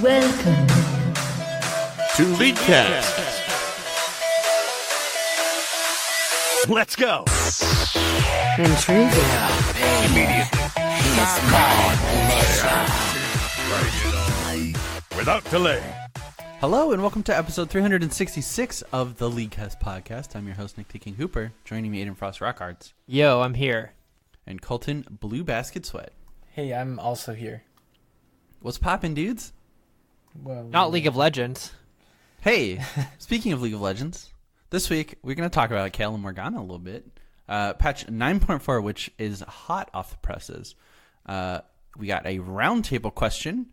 Welcome to Leadcast. Let's go. Intriguing. Without delay. Hello and welcome to episode 366 of the Leadcast podcast. I'm your host, Nick T. King Hooper. Joining me, Aiden Frost Rockhards. Yo, I'm here. And Colton Blue Basket Sweat. Hey, I'm also here. What's poppin', dudes? Well, Not League of Legends. Hey, speaking of League of Legends, this week we're going to talk about Kayle and Morgana a little bit. Patch 9.4, which is hot off the presses. We got a roundtable question,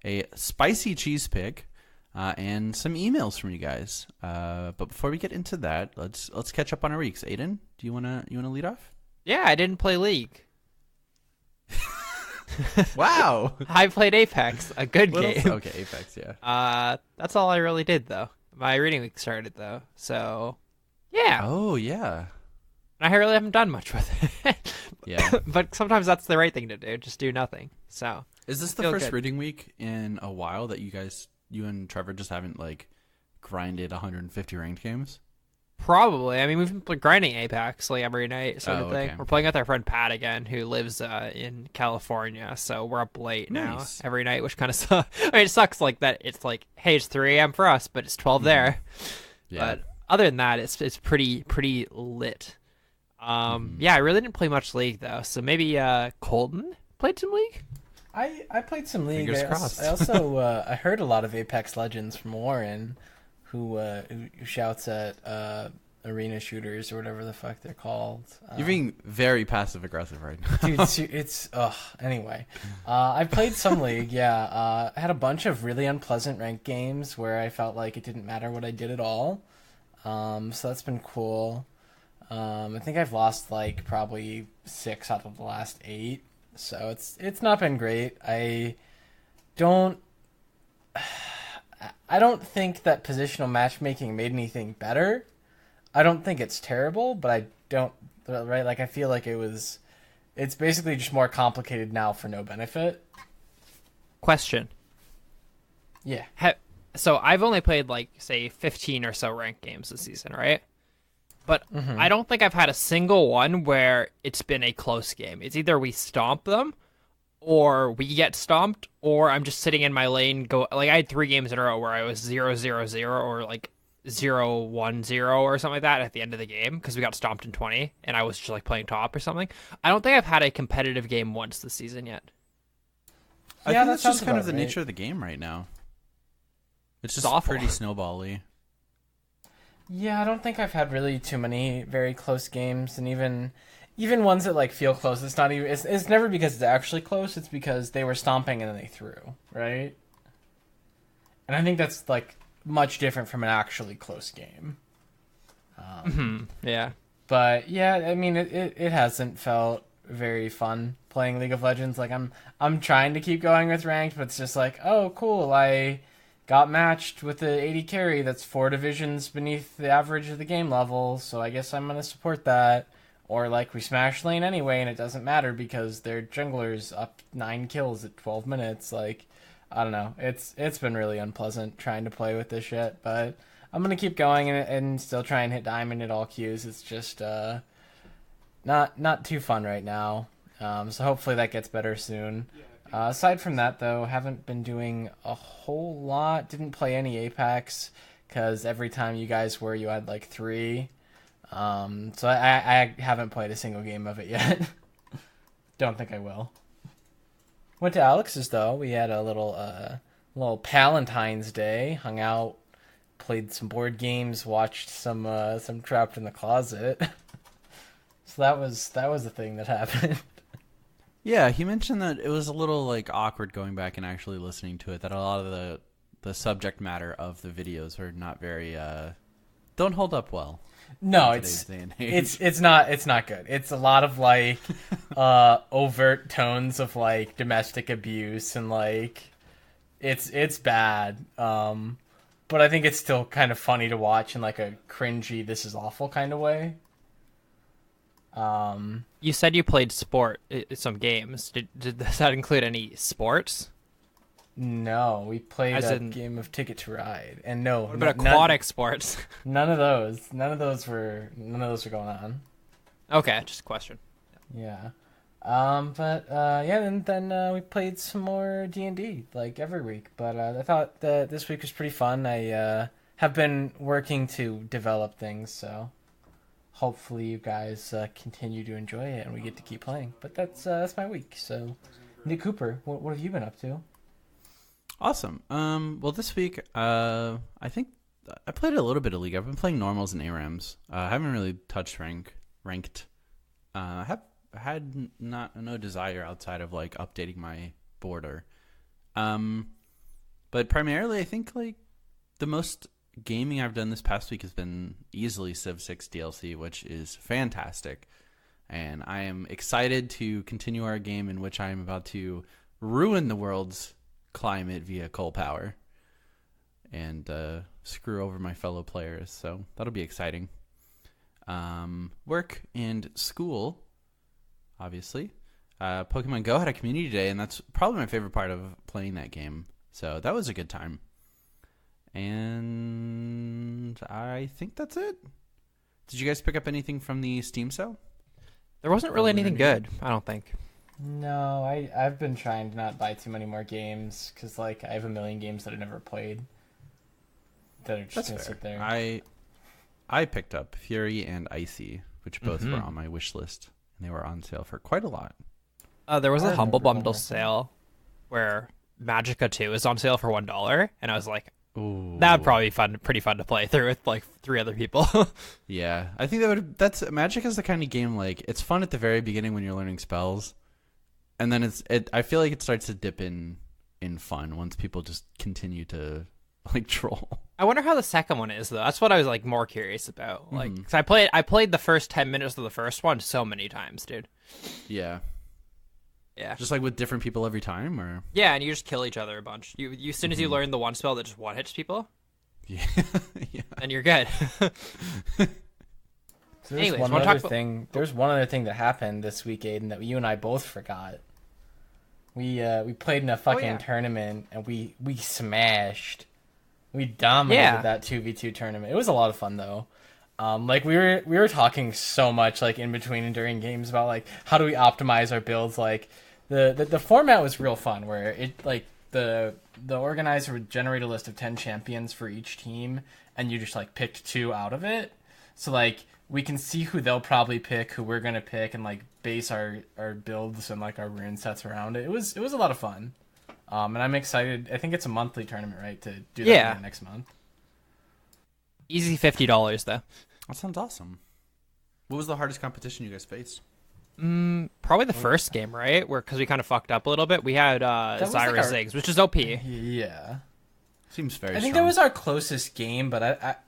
a spicy cheese pick, and some emails from you guys. But before we get into that, let's catch up on our weeks. Aiden, do you wanna lead off? Yeah, I didn't play League. Wow. I played Apex, a good game. Okay, Apex, yeah. That's all I really did though. My reading week started though, so yeah. Oh yeah. I really haven't done much with it. Yeah. But sometimes that's the right thing to do. Just do nothing. So is this the first reading week in a while that you and Trevor just haven't like grinded 150 ranked games? Probably. I mean, we've been grinding Apex like every night, sort of thing. Okay. We're playing with our friend Pat again, who lives in California, so we're up late now every night, which kind of sucks. I mean, it sucks like that. It's like, hey, it's 3 a.m. for us, but it's 12 there. Yeah. But other than that, it's pretty lit. Yeah, I really didn't play much League though, so maybe Colton played some League. I played some League. Fingers crossed. I also I heard a lot of Apex Legends from Warren, who shouts at arena shooters or whatever the fuck they're called. You're being very passive aggressive right now. Dude, it's anyway. I played some League, yeah. I had a bunch of really unpleasant ranked games where I felt like it didn't matter what I did at all. So that's been cool. I think I've lost like probably 6 out of the last 8. So it's not been great. I don't think that positional matchmaking made anything better. I don't think it's terrible, but I don't, right? Like I feel like it's basically just more complicated now for no benefit. Question. Yeah. So I've only played like say 15 or so ranked games this season, right? But I don't think I've had a single one where it's been a close game. It's either we stomp them, or we get stomped, or I'm just sitting in my lane. I had 3 games in a row where I was 0-0-0 or like 0-1-0 or something like that at the end of the game because we got stomped in 20, and I was just like playing top or something. I don't think I've had a competitive game once this season yet. I Yeah, think that that's just sounds kind of about the right. nature of the game right now. It's just awful. pretty snowball-y. Yeah, I don't think I've had really too many very close games, and even ones that like feel close. It's not even. It's never because it's actually close. It's because they were stomping and then they threw, right? And I think that's like much different from an actually close game. Yeah. But yeah, I mean, it hasn't felt very fun playing League of Legends. Like I'm trying to keep going with ranked, but it's just like, oh, cool, I got matched with the 80 carry that's 4 divisions beneath the average of the game level, so I guess I'm gonna support that. Or like we smash lane anyway, and it doesn't matter because their jungler's up 9 kills at 12 minutes. Like, I don't know. It's been really unpleasant trying to play with this shit, but I'm gonna keep going and still try and hit diamond at all queues. It's just not too fun right now. So hopefully that gets better soon. Aside from that, though, haven't been doing a whole lot. Didn't play any Apex because every time you guys were, you had like 3. So I haven't played a single game of it yet. Don't think I will. Went to Alex's though. We had a little Palentine's Day. Hung out, played some board games, watched some Trapped in the Closet. So that was a thing that happened. Yeah, he mentioned that it was a little like awkward going back and actually listening to it. That a lot of the subject matter of the videos are not very don't hold up well. No, it's not good. It's a lot of like overt tones of like domestic abuse and like it's bad. But I think it's still kind of funny to watch in like a cringy, this is awful kind of way. You said you played some games. Does that include any sports? No, we played As a in- game of Ticket to Ride, and no, What about aquatic sports? None of those were going on. Okay, just a question. Yeah. Then we played some more D&D like every week. But I thought that this week was pretty fun. I have been working to develop things, so hopefully you guys continue to enjoy it and we get to keep playing. But that's my week. So, Nick Cooper, what have you been up to? Awesome. Well, this week, I think I played a little bit of League. I've been playing normals and ARAMs. I haven't really touched ranked. I have had no desire outside of like updating my border. But primarily, I think like the most gaming I've done this past week has been easily Civ 6 DLC, which is fantastic. And I am excited to continue our game in which I am about to ruin the world's climate via coal power and screw over my fellow players. So that'll be exciting. Work and school, obviously. Pokemon Go had a community day, and that's probably my favorite part of playing that game. So that was a good time. And I think that's it. Did you guys pick up anything from the Steam sale? There wasn't really anything good, I don't think. No, I've been trying to not buy too many more games because like I have a million games that I've never played that are just gonna sit there. I picked up Fury and Icy, which both were on my wish list, and they were on sale for quite a lot. There was I a Humble remember Bundle that. sale where Magicka 2 is on sale for $1, and I was like, Ooh. that would probably be pretty fun to play through with like 3 other people. Yeah, I think that's Magic is the kind of game like it's fun at the very beginning when you're learning spells, and then I feel like it starts to dip in fun once people just continue to like troll. I wonder how the second one is though. That's what I was like more curious about. Like, cause I played the first 10 minutes of the first one so many times, dude. Yeah, Yeah. just like with different people every time, or Yeah, and you just kill each other a bunch. You as soon as you learn the one spell that just one hits people, yeah, yeah. then you're good. So there's Anyways, one wanna other talk about- thing. There's one other thing that happened this week, Aiden, that you and I both forgot. We played in a fucking yeah. tournament and we smashed. We dominated Yeah. that 2v2 tournament. It was a lot of fun though. Like we were talking so much like in between and during games about like how do we optimize our builds. Like the format was real fun where it like the organizer would generate a list of 10 champions for each team and you just like picked 2 out of it. So like we can see who they'll probably pick, who we're gonna pick, and like base our builds and like our rune sets around it. It was a lot of fun. And I'm excited. I think it's a monthly tournament, right? To do that Yeah. again next month. Easy $50 though. That sounds awesome. What was the hardest competition you guys faced? Probably the first game, right? Because we kind of fucked up a little bit. We had was like Zyra our- Ziggs, which is OP. Yeah. Seems very. I think strong. that was our closest game, but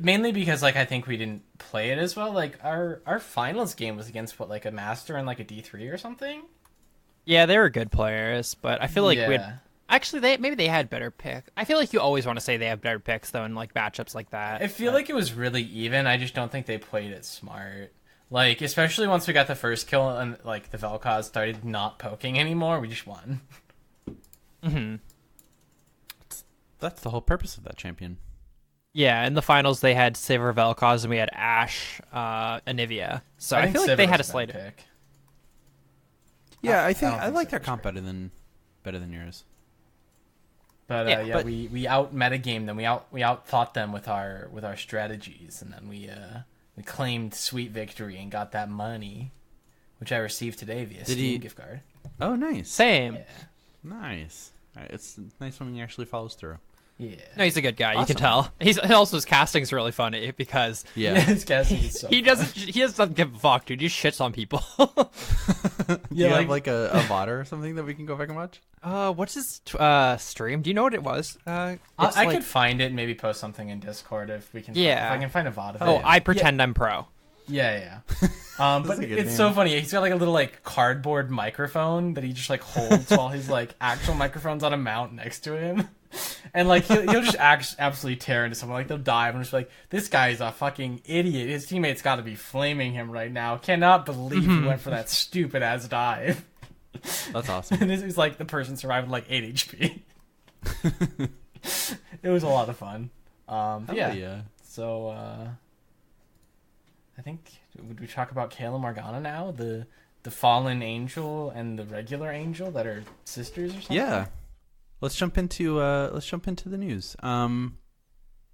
mainly because like I think we didn't play it as well. Like our finals game was against what, like a master and like a D3 or something. Yeah, they were good players, but I feel like Yeah. actually maybe they had better picks. I feel like you always want to say they have better picks though in like matchups like that. I feel like it was really even. I just don't think they played it smart. Like especially once we got the first kill and like the Vel'Koz started not poking anymore, we just won. That's the whole purpose of that champion. Yeah, in the finals they had Sivir Vel'Koz and we had Ashe, Anivia. So I think feel like Sivir they had a was slate. better pick. Yeah, I don't I think like so, their for comp sure. better than yours. But Yeah, but- we out metagame them. We out thought them with our strategies, and then we claimed sweet victory and got that money, which I received today via Steam he- gift card. Oh, nice. Same. Yeah, Nice. It's nice when he actually follows through. yeah. No, he's a good guy. You can Awesome. tell. He also his casting's really funny because Yeah. His casting is so he fun. doesn't give a fuck, dude. He just shits on people. Do you Yeah, have like a VOD or something that we can go back and watch? What's his stream? Do you know what it was? I It's like- could find it and maybe post something in Discord if we can. Yeah. If I can find a VOD of Oh, it. I pretend I'm pro. Yeah. But a good it's name. so funny. He's got like a little like cardboard microphone that he just like holds while his like actual microphone's on a mount next to him. And like he'll just absolutely tear into someone. Like they'll dive and I'm just like, this guy's a fucking idiot. His teammates got to be flaming him right now. Cannot believe he went for that stupid ass dive. That's awesome. And this is like the person survived like 8 HP. It was a lot of fun. Yeah. So I think, would we talk about Kayle and Morgana now? The fallen angel and the regular angel that are sisters or something? Yeah. Let's jump into the news.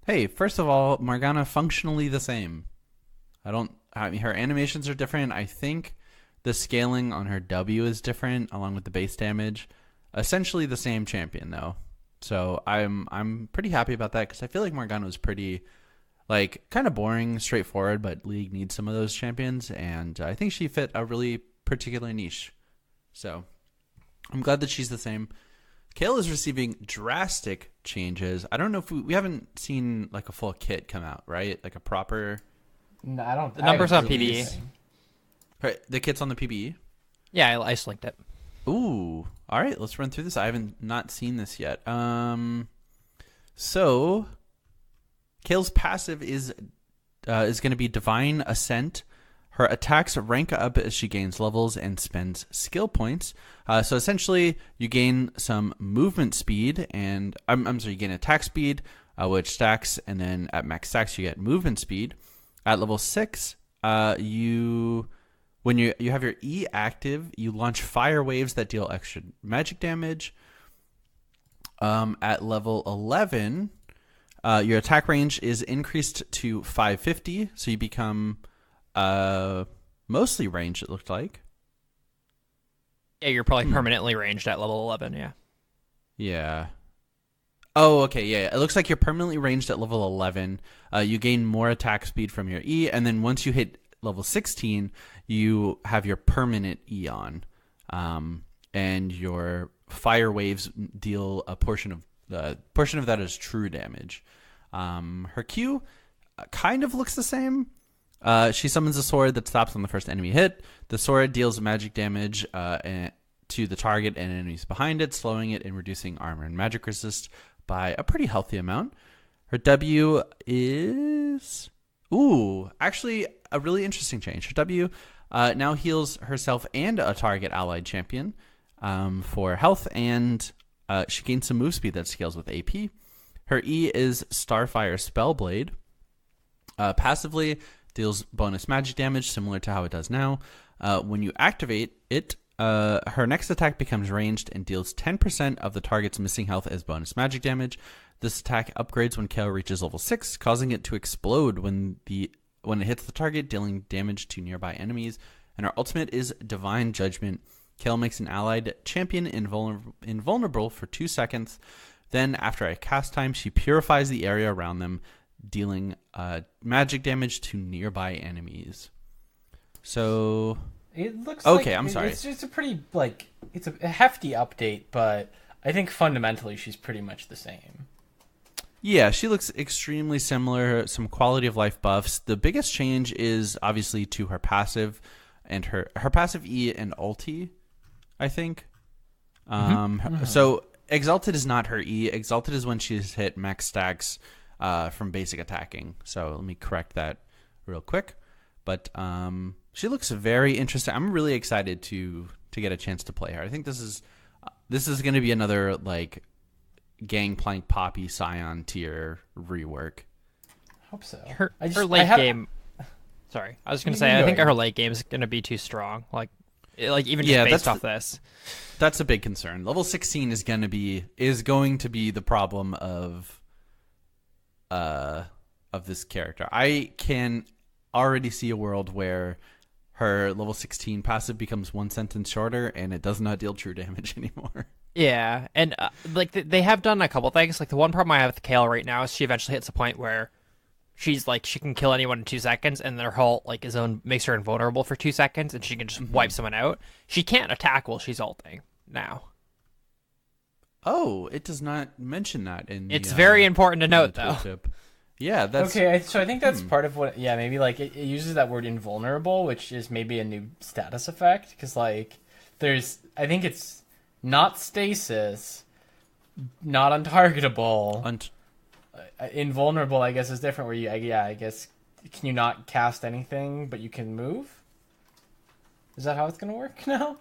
Hey, first of all, Morgana functionally the same. I mean, her animations are different. I think the scaling on her W is different, along with the base damage. Essentially the same champion, though. So I'm pretty happy about that, because I feel like Morgana was pretty, like, kind of boring, straightforward, but League needs some of those champions, and I think she fit a really particular niche. So I'm glad that she's the same. Kayle is receiving drastic changes. I don't know if we haven't seen like a full kit come out, right? Like a proper. No, I don't. The numbers on PBE. Right, the kit's on the PBE. Yeah, I just linked it. Ooh, all right. Let's run through this. I haven't not seen this yet. So Kayle's passive is going to be Divine Ascent. Her attacks rank up as she gains levels and spends skill points. So essentially, you gain some movement speed, and you gain attack speed, which stacks, and then at max stacks you get movement speed. At level 6, when you have your E active, you launch fire waves that deal extra magic damage. At level 11, your attack range is increased to 550, so you become mostly ranged, it looked like. Yeah, you're probably permanently ranged at level 11, yeah. Yeah. Oh, okay, yeah. It looks like you're permanently ranged at level 11. You gain more attack speed from your E, and then once you hit level 16, you have your permanent E on. And your fire waves deal a portion of that as true damage. Her Q kind of looks the same. She summons a sword that stops on the first enemy hit. The sword deals magic damage to the target and enemies behind it, slowing it and reducing armor and magic resist by a pretty healthy amount. Her W is... actually a really interesting change. Her W now heals herself and a target allied champion for health, and she gains some move speed that scales with AP. Her E is Starfire Spellblade. Passively deals bonus magic damage, similar to how it does now. When you activate it, her next attack becomes ranged and deals 10% of the target's missing health as bonus magic damage. This attack upgrades when Kayle reaches level 6, causing it to explode when it hits the target, dealing damage to nearby enemies. And her ultimate is Divine Judgment. Kayle makes an allied champion invulnerable for 2 seconds. Then, after a cast time, she purifies the area around them, dealing magic damage to nearby enemies. So it looks okay. Like I'm sorry. It's just a pretty it's a hefty update, but I think fundamentally she's pretty much the same. Yeah, she looks extremely similar. Some quality of life buffs. The biggest change is obviously to her passive and her passive E and ulti, I think. So Exalted is not her E. Exalted is when she's hit max stacks from basic attacking. So let me correct that real quick. But she looks very interesting. I'm really excited to get a chance to play her. I think this is going to be another like Gangplank Poppy Scion tier rework. I hope so. Her late game. Sorry, I was going to say I think her late game is going to be too strong. Like even just based off this. That's a big concern. Level 16 is going to be the problem of this character. I can already see a world where her level 16 passive becomes 1 sentence shorter and it does not deal true damage anymore. Yeah, and they have done a couple things. Like the one problem I have with Kayle right now is she eventually hits a point where she's like she can kill anyone in 2 seconds, and their whole makes her invulnerable for 2 seconds, and she can just wipe someone out. She can't attack while she's ulting now. Oh, it does not mention that in. It's very important to note, though. Tooltip. Yeah, that's okay. So I think that's part of what. Yeah, maybe like it uses that word invulnerable, which is maybe a new status effect, because like I think it's not stasis, not untargetable. Invulnerable, I guess, is different. Where I guess, can you not cast anything, but you can move? Is that how it's gonna work now?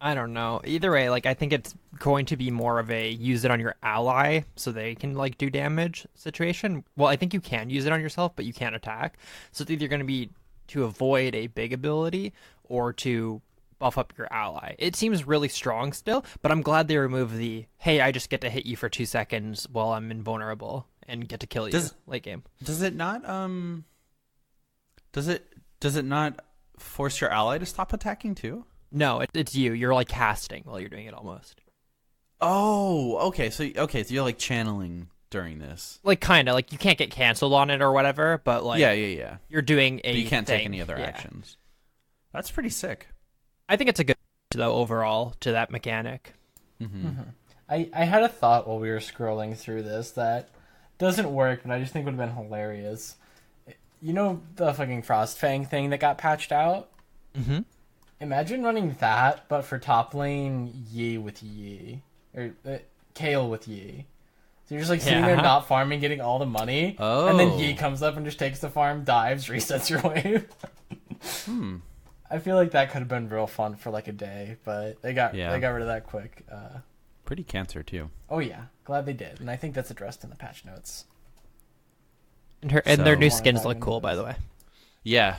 I don't know. Either way, like I think it's going to be more of a use it on your ally so they can like do damage situation. Well, I think you can use it on yourself, but you can't attack. So it's either going to be to avoid a big ability or to buff up your ally. It seems really strong still, but I'm glad they removed the hey, I just get to hit you for 2 seconds while I'm invulnerable and get to kill you late game. Does it not does it not force your ally to stop attacking too? No, it's you. You're like casting while you're doing it almost. Oh, okay. So you're like channeling during this. Like kind of like you can't get canceled on it or whatever, but like yeah. You're doing a But you can't take thing. any other actions. That's pretty sick. I think it's a good though overall to that mechanic. I had a thought while we were scrolling through this that doesn't work, but I just think would have been hilarious. You know the fucking Frostfang thing that got patched out? Mm-hmm. Imagine running that, but for top lane, Yi with Yi. Or Kayle with Yi. So you're just like sitting there not farming, getting all the money, and then Yi comes up and just takes the farm, dives, resets your wave. I feel like that could have been real fun for like a day, but they got rid of that quick. Pretty cancer too. Oh yeah, glad they did, and I think that's addressed in the patch notes. And their new skins look cool, by the way. Yeah.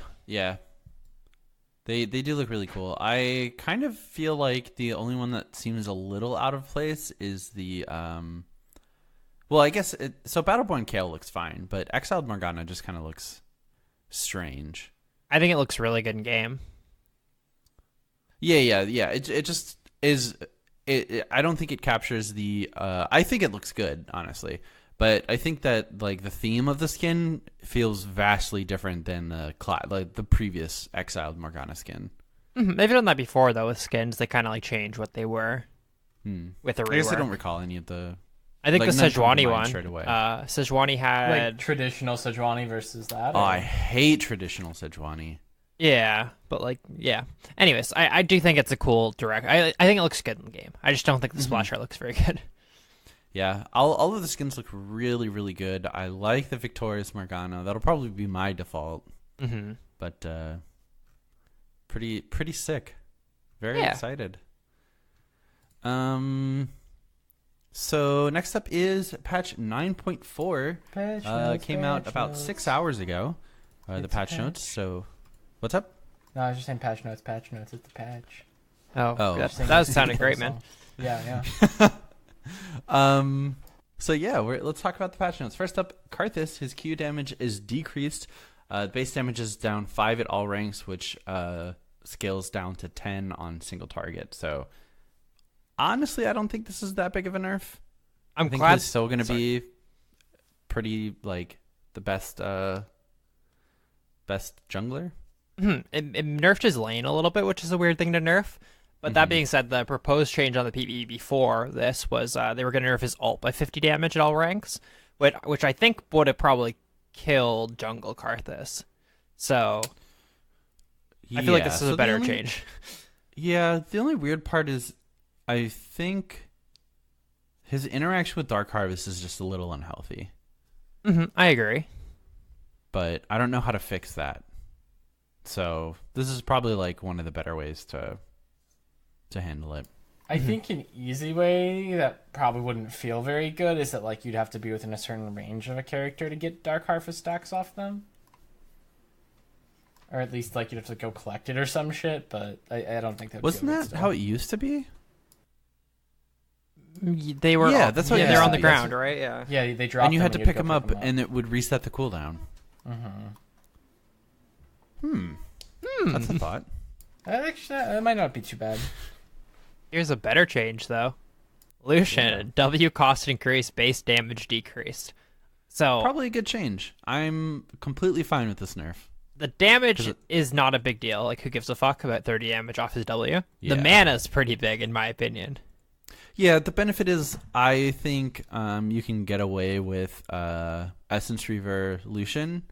They do look really cool. I kind of feel like the only one that seems a little out of place is the well, I guess so Battleborn Kayle looks fine, but Exiled Morgana just kind of looks strange. I think it looks really good in game. Yeah. It just is. I don't think it captures the. I think it looks good, honestly, but I think that like the theme of the skin feels vastly different than the previous Exiled Morgana skin. They've done that before though with skins. They kind of like change what they were with a rework. I guess I don't recall any of the. I think like, the Sejuani one. Straight away. Sejuani had like traditional Sejuani versus that. Oh, I hate traditional Sejuani. Yeah, but like, yeah. Anyways, I do think it's a cool direct. I think it looks good in the game. I just don't think the splash art looks very good. Yeah, all of the skins look really, really good. I like the Victorious Morgana. That'll probably be my default. But pretty sick. Very excited. So next up is patch 9.4. Came out about 6 hours ago. The patch notes. So, what's up? No, I was just saying patch notes. It's the patch. Oh. That sounded great, man. Yeah. So yeah, let's talk about the patch notes. First up, Karthus, his Q damage is decreased. Base damage is down 5 at all ranks, which scales down to 10 on single target. So honestly, I don't think this is that big of a nerf. I think he's still going to be pretty like the best jungler. It nerfed his lane a little bit, which is a weird thing to nerf. But that being said, the proposed change on the PvE before this was they were going to nerf his ult by 50 damage at all ranks, which I think would have probably killed jungle Karthus. So I feel like this is a better change. Yeah, the only weird part is I think his interaction with Dark Harvest is just a little unhealthy. I agree. But I don't know how to fix that. So this is probably like one of the better ways to handle it. I think an easy way that probably wouldn't feel very good is that like you'd have to be within a certain range of a character to get Dark Harvest stacks off them. Or at least like you'd have to go collect it or some shit, but I don't think that wasn't that how it used to be? They were that's what they're on the ground, right? Yeah, they dropped and you had to pick them up, them up, and it would reset the cooldown. That's a thought. Actually, that might not be too bad. Here's a better change, though. Lucian, W cost increase, base damage decreased. So probably a good change. I'm completely fine with this nerf. The damage is not a big deal. Like, who gives a fuck about 30 damage off his W? Yeah. The mana's pretty big, in my opinion. Yeah, the benefit is I think you can get away with Essence Reaver Lucian,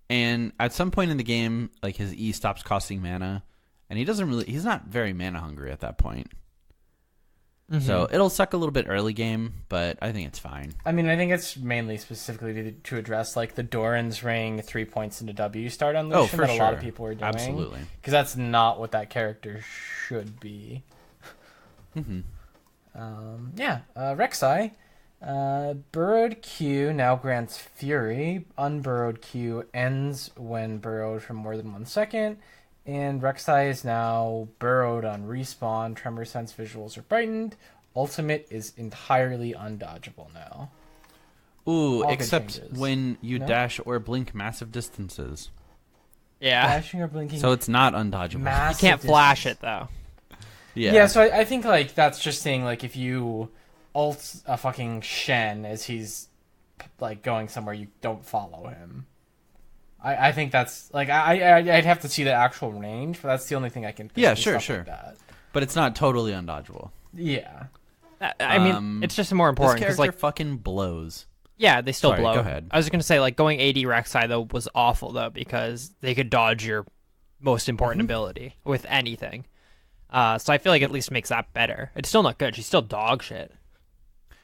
and at some point in the game, like his E stops costing mana, and he's not very mana hungry at that point. So it'll suck a little bit early game, but I think it's fine. I mean, I think it's mainly specifically to address like the Doran's Ring 3 points into W start on Lucian that a lot of people are doing. Absolutely. Because that's not what that character should be. Rek'Sai. Burrowed Q now grants Fury. Unburrowed Q ends when burrowed for more than 1 second. And Rek'Sai is now burrowed on respawn. Tremor sense visuals are brightened. Ultimate is entirely undodgeable now. Ooh, All good except changes. when you No? dash or blink massive distances. Yeah. Dashing or blinking. So it's not undodgeable. You massive can't flash distance. it though. Yeah, so I think like that's just saying like if you ult a fucking Shen as he's like going somewhere, you don't follow him. I think that's like I'd have to see the actual range, but that's the only thing I can think. Yeah, is sure, stuff sure. like that. But it's not totally undodgeable. Yeah. I mean, it's just more This important character because like fucking blows. yeah, they still Sorry, blow. go ahead. I was gonna say like going AD Rek'Sai though was awful though because they could dodge your most important ability with anything. So I feel like it at least makes that better. It's still not good. She's still dog shit.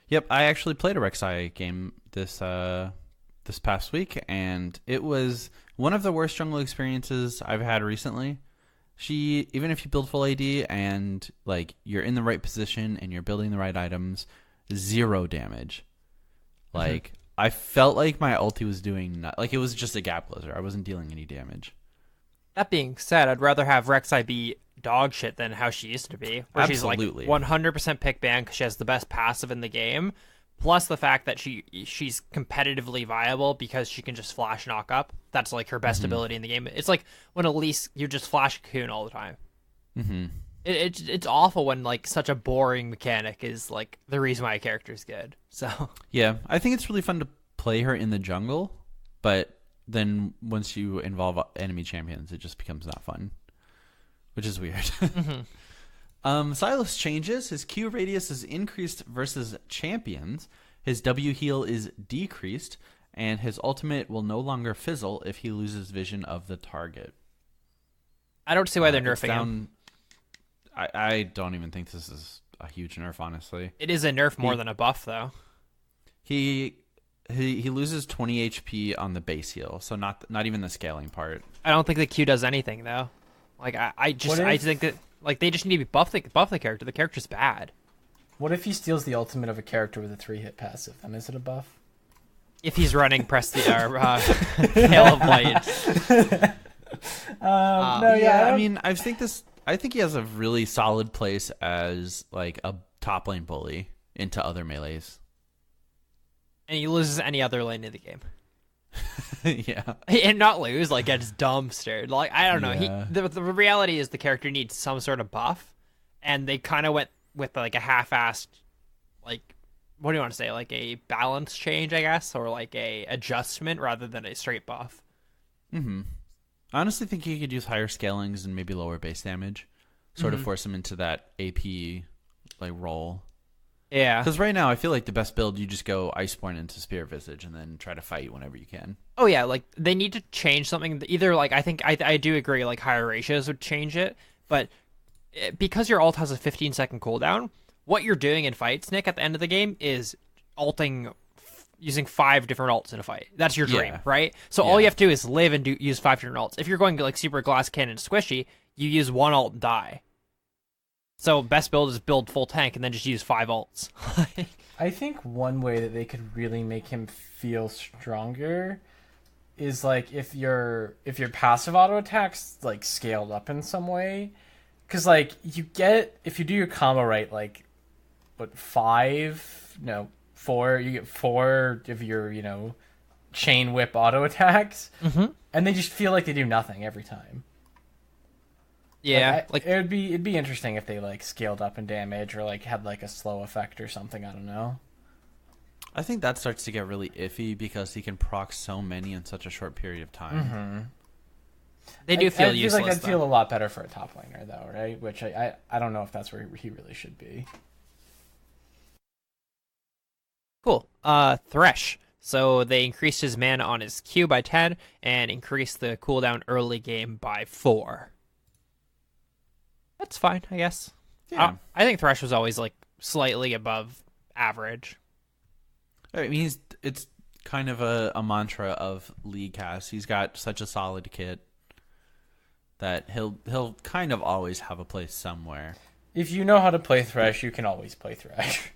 Yep, I actually played a Rek'Sai game this past week, and it was one of the worst jungle experiences I've had recently. She, even if you build full AD and like you're in the right position and you're building the right items, 0 damage. Like I felt like my ulti was doing like it was just a gap closer. I wasn't dealing any damage. That being said, I'd rather have Rek'Sai be dog shit than how she used to be, where Absolutely. she's like 100% pick ban because she has the best passive in the game, plus the fact that she's competitively viable because she can just flash knock up. That's like her best ability in the game. It's like when Elise, you just flash Cocoon all the time. Mm-hmm. It's awful when like such a boring mechanic is like the reason why a character is good. So Yeah, I think it's really fun to play her in the jungle, but then once you involve enemy champions, it just becomes not fun, which is weird. Silas changes. His Q radius is increased versus champions. His W heal is decreased, and his ultimate will no longer fizzle if he loses vision of the target. I don't see why they're It's nerfing him. down- I don't even think this is a huge nerf, honestly. It is a nerf more than a buff though. He loses 20 HP on the base heal, so not even the scaling part. I don't think the Q does anything though. Like I think that like they just need to buff the character. The character's bad. What if he steals the ultimate of a character with a 3-hit passive? Then is it a buff? If he's running, press the Hail of Light. No, I mean, I think he has a really solid place as like a top lane bully into other melees. And he loses any other lane in the game. Yeah. And not lose, like gets dumpstered. Like I don't know. Yeah. The reality is the character needs some sort of buff, and they kind of went with like a half-assed, like what do you want to say, like a balance change, I guess, or like a adjustment rather than a straight buff. Mm-hmm. I honestly think he could use higher scalings and maybe lower base damage, sort of force him into that AP like role. Yeah. Because right now I feel like the best build you just go Iceborne into Spirit Visage and then try to fight whenever you can. Oh yeah, like they need to change something. Either like I do agree, like higher ratios would change it, but because your ult has a 15-second cooldown, what you're doing in fights, Nick, at the end of the game is ulting using 5 different ults in a fight. That's your dream, Yeah. right? So all you have to do is live and use 5 different ults. If you're going like super glass cannon squishy, you use 1 ult and die. So best build is build full tank and then just use 5 ults. I think one way that they could really make him feel stronger is like if your passive auto attacks like scaled up in some way, because like if you do your combo right, like what 4, you get 4 of your chain whip auto attacks, and they just feel like they do nothing every time. Yeah, it'd be interesting if they like scaled up in damage or like had like a slow effect or something. I don't know. I think that starts to get really iffy because he can proc so many in such a short period of time. they do feel I useless. Like I'd though. feel a lot better for a top laner though, right? Which I don't know if that's where he really should be. Cool. Thresh. So they increased his mana on his Q by 10 and increased the cooldown early game by 4. That's fine, I guess. Yeah. I think Thresh was always like slightly above average. I mean, it's kind of a mantra of League Cast. He's got such a solid kit that he'll kind of always have a place somewhere. If you know how to play Thresh, you can always play Thresh.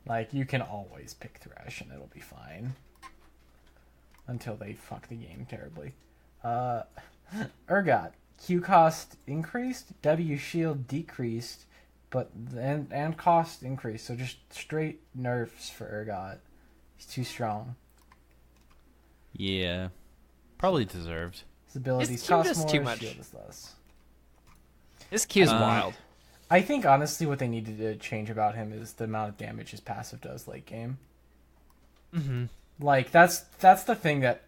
Like, you can always pick Thresh and it'll be fine. Until they fuck the game terribly. Urgot. Q cost increased, W shield decreased, but and cost increased. So just straight nerfs for Urgot. He's too strong. Yeah. Probably deserved. His abilities His Q cost does more, too much. shield is less. His Q's wild. I think, honestly, what they needed to change about him is the amount of damage his passive does late game. Mm-hmm. Like, that's the thing that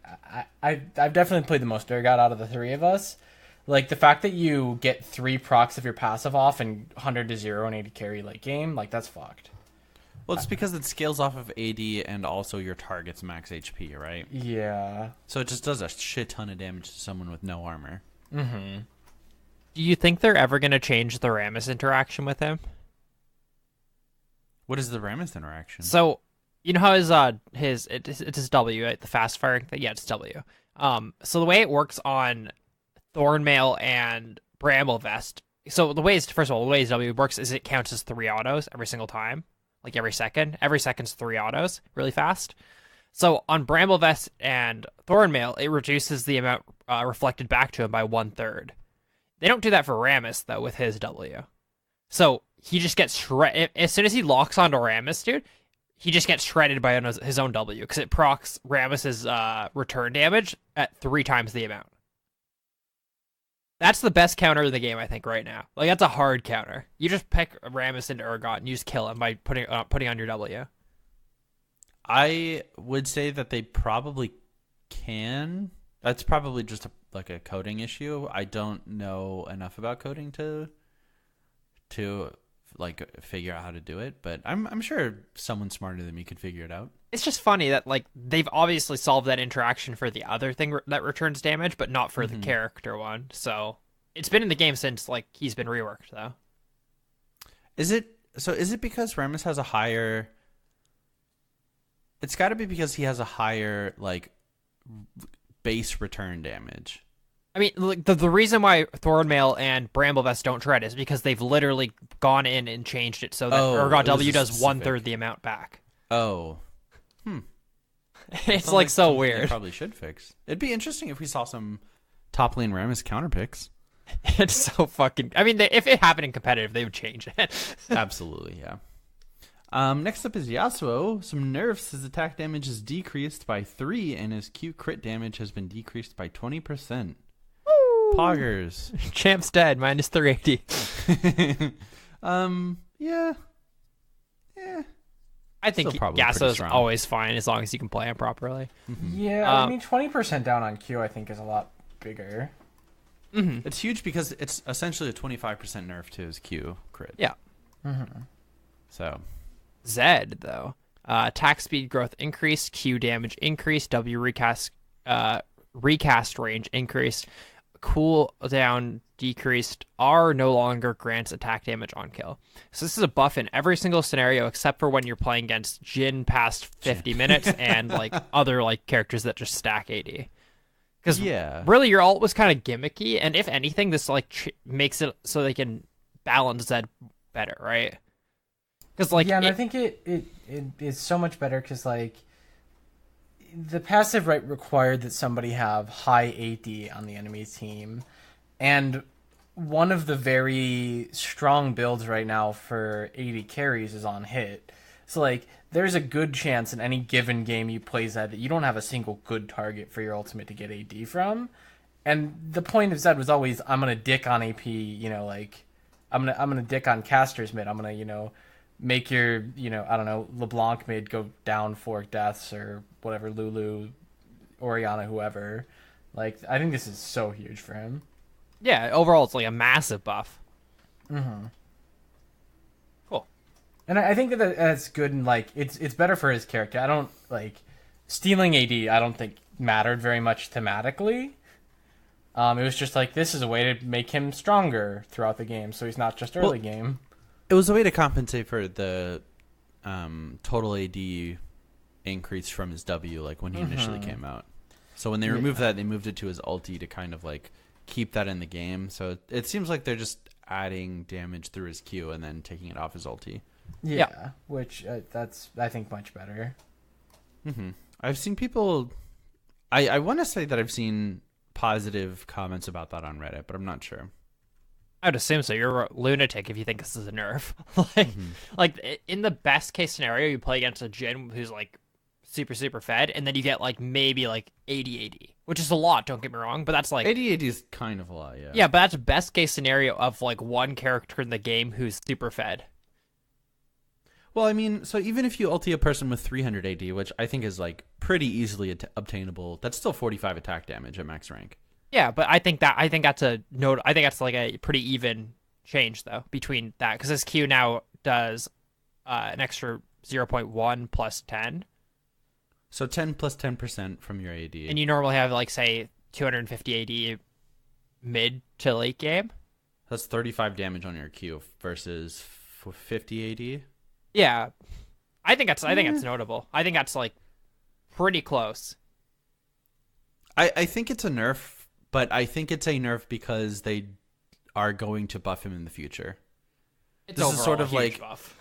I've definitely played the most Urgot out of the three of us. Like, the fact that you get 3 procs of your passive off and 100 to 0 and 80 carry late game, like, that's fucked. Well, it's because it scales off of AD and also your target's max HP, right? Yeah. So it just does a shit ton of damage to someone with no armor. Mm-hmm. Do you think they're ever going to change the Rammus interaction with him? What is the Rammus interaction? So, you know how it's his W, right? The fast firing thing? Yeah, it's W. So the way it works on Thornmail and Bramble Vest. So first of all, the way his W works is it counts as 3 autos every single time, like every second. Every second's 3 autos, really fast. So on Bramble Vest and Thornmail, it reduces the amount reflected back to him by 1/3. They don't do that for Rammus though with his W. So he just gets shredded as soon as he locks onto Rammus, dude. He just gets shredded by his own W because it procs Rammus's return damage at 3 times the amount. That's the best counter in the game, I think, right now. Like, that's a hard counter. You just pick Rammus into Urgot and you just kill him by putting on your W. I would say that they probably can. That's probably just a coding issue. I don't know enough about coding to like figure out how to do it, but I'm sure someone smarter than me could figure it out. It's just funny that like they've obviously solved that interaction for the other thing that returns damage, but not for the character one. So it's been in the game since like he's been reworked though. Is it because Rammus has a higher? It's got to be because he has a higher like base return damage. I mean, like, the reason why Thornmail and Bramblevest don't shred is because they've literally gone in and changed it so that Urgot W does specific. 1/3 the amount back. Oh. It's like so weird. They probably should fix. It'd be interesting if we saw some top lane Rammus counter picks. It's so fucking... I mean, if it happened in competitive, they would change it. Absolutely, yeah. Next up is Yasuo. Some nerfs. His attack damage is decreased by 3, and his Q crit damage has been decreased by 20%. Poggers. Champ's dead, minus 380. Yeah. I think Yasuo's always fine as long as you can play him properly. Yeah, I mean, 20% down on Q I think is a lot bigger. It's huge because it's essentially a 25% nerf to his Q crit. Yeah. So. Zed, though. Attack speed growth increased, Q damage increased, W recast range increased, cooldown decreased, R no longer grants attack damage on kill. So this is a buff in every single scenario except for when you're playing against Jhin past 50 minutes and like other like characters that just stack AD. Because really your ult was kind of gimmicky, and if anything, this like makes it so they can balance Zed better, right? Because like and I think it is so much better because like the passive right required that somebody have high AD on the enemy team, and one of the very strong builds right now for AD carries is on hit. So like there's a good chance in any given game you play Zed that you don't have a single good target for your ultimate to get AD from. And the point of Zed was always, I'm gonna dick on AP, like I'm gonna dick on casters mid. I'm gonna, make your, I don't know, LeBlanc mid go down 4 deaths or whatever, Lulu, Orianna, whoever. Like, I think this is so huge for him. Yeah, overall it's like a massive buff. Cool. And I think that's good, and like it's better for his character. I don't like stealing AD. I don't think mattered very much thematically. It was just like this is a way to make him stronger throughout the game, so he's not just early game. It was a way to compensate for the total AD increase from his W, like when he initially came out. So when they removed that, they moved it to his ulti to kind of like keep that in the game. So it seems like they're just adding damage through his Q and then taking it off his ulti. Yeah, which that's, I think, much better. I've seen people... I want to say that I've seen positive comments about that on Reddit, but I'm not sure. I would assume so. You're a lunatic if you think this is a nerf. like in the best case scenario, you play against a Jhin who's like super fed, and then you get like maybe like 80 AD, which is a lot. Don't get me wrong, but that's like 80 AD is kind of a lot. Yeah. Yeah, but that's best case scenario of like one character in the game who's super fed. Well, I mean, so even if you ulti a person with 300 AD, which I think is like pretty easily obtainable, that's still 45 attack damage at max rank. Yeah, but I think that's a note. I think that's like a pretty even change though between that, because his Q now does an extra 0.1 plus 10. So 10 plus 10% from your AD. And you normally have like say 250 AD mid to late game. That's 35 damage on your Q versus 50 AD. Yeah, I think that's notable. I think that's like pretty close. I think it's a nerf, but I think it's a nerf because they are going to buff him in the future. It's this is sort of like buff.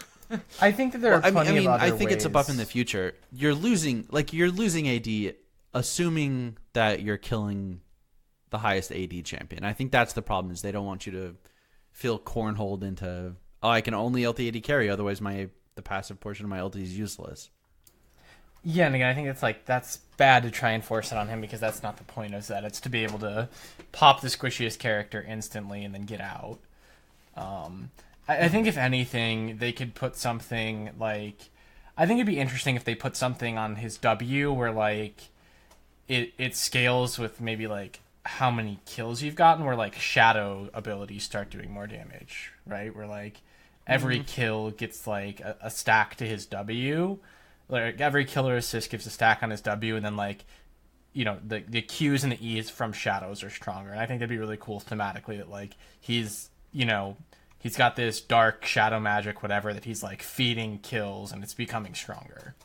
I think that there are plenty of other I think it's a buff in ways. the future. You're losing AD, assuming that you're killing the highest AD champion. I think that's the problem, is they don't want you to feel cornholed into, oh, I can only ulti AD carry, otherwise the passive portion of my ulti is useless. Yeah, and again, I think that's bad to try and force it on him, because that's not the point of that. It's to be able to pop the squishiest character instantly and then get out. I think if anything, they could put something like... I think it'd be interesting if they put something on his W where like it scales with maybe like how many kills you've gotten, where like shadow abilities start doing more damage, right? Where like every kill gets like a stack to his W. Like every kill or assist gives a stack on his W, and then like, you know, the Qs and the Es from shadows are stronger. And I think that'd be really cool thematically, that like he's, you know, he's got this dark shadow magic, whatever, that he's like feeding kills and it's becoming stronger.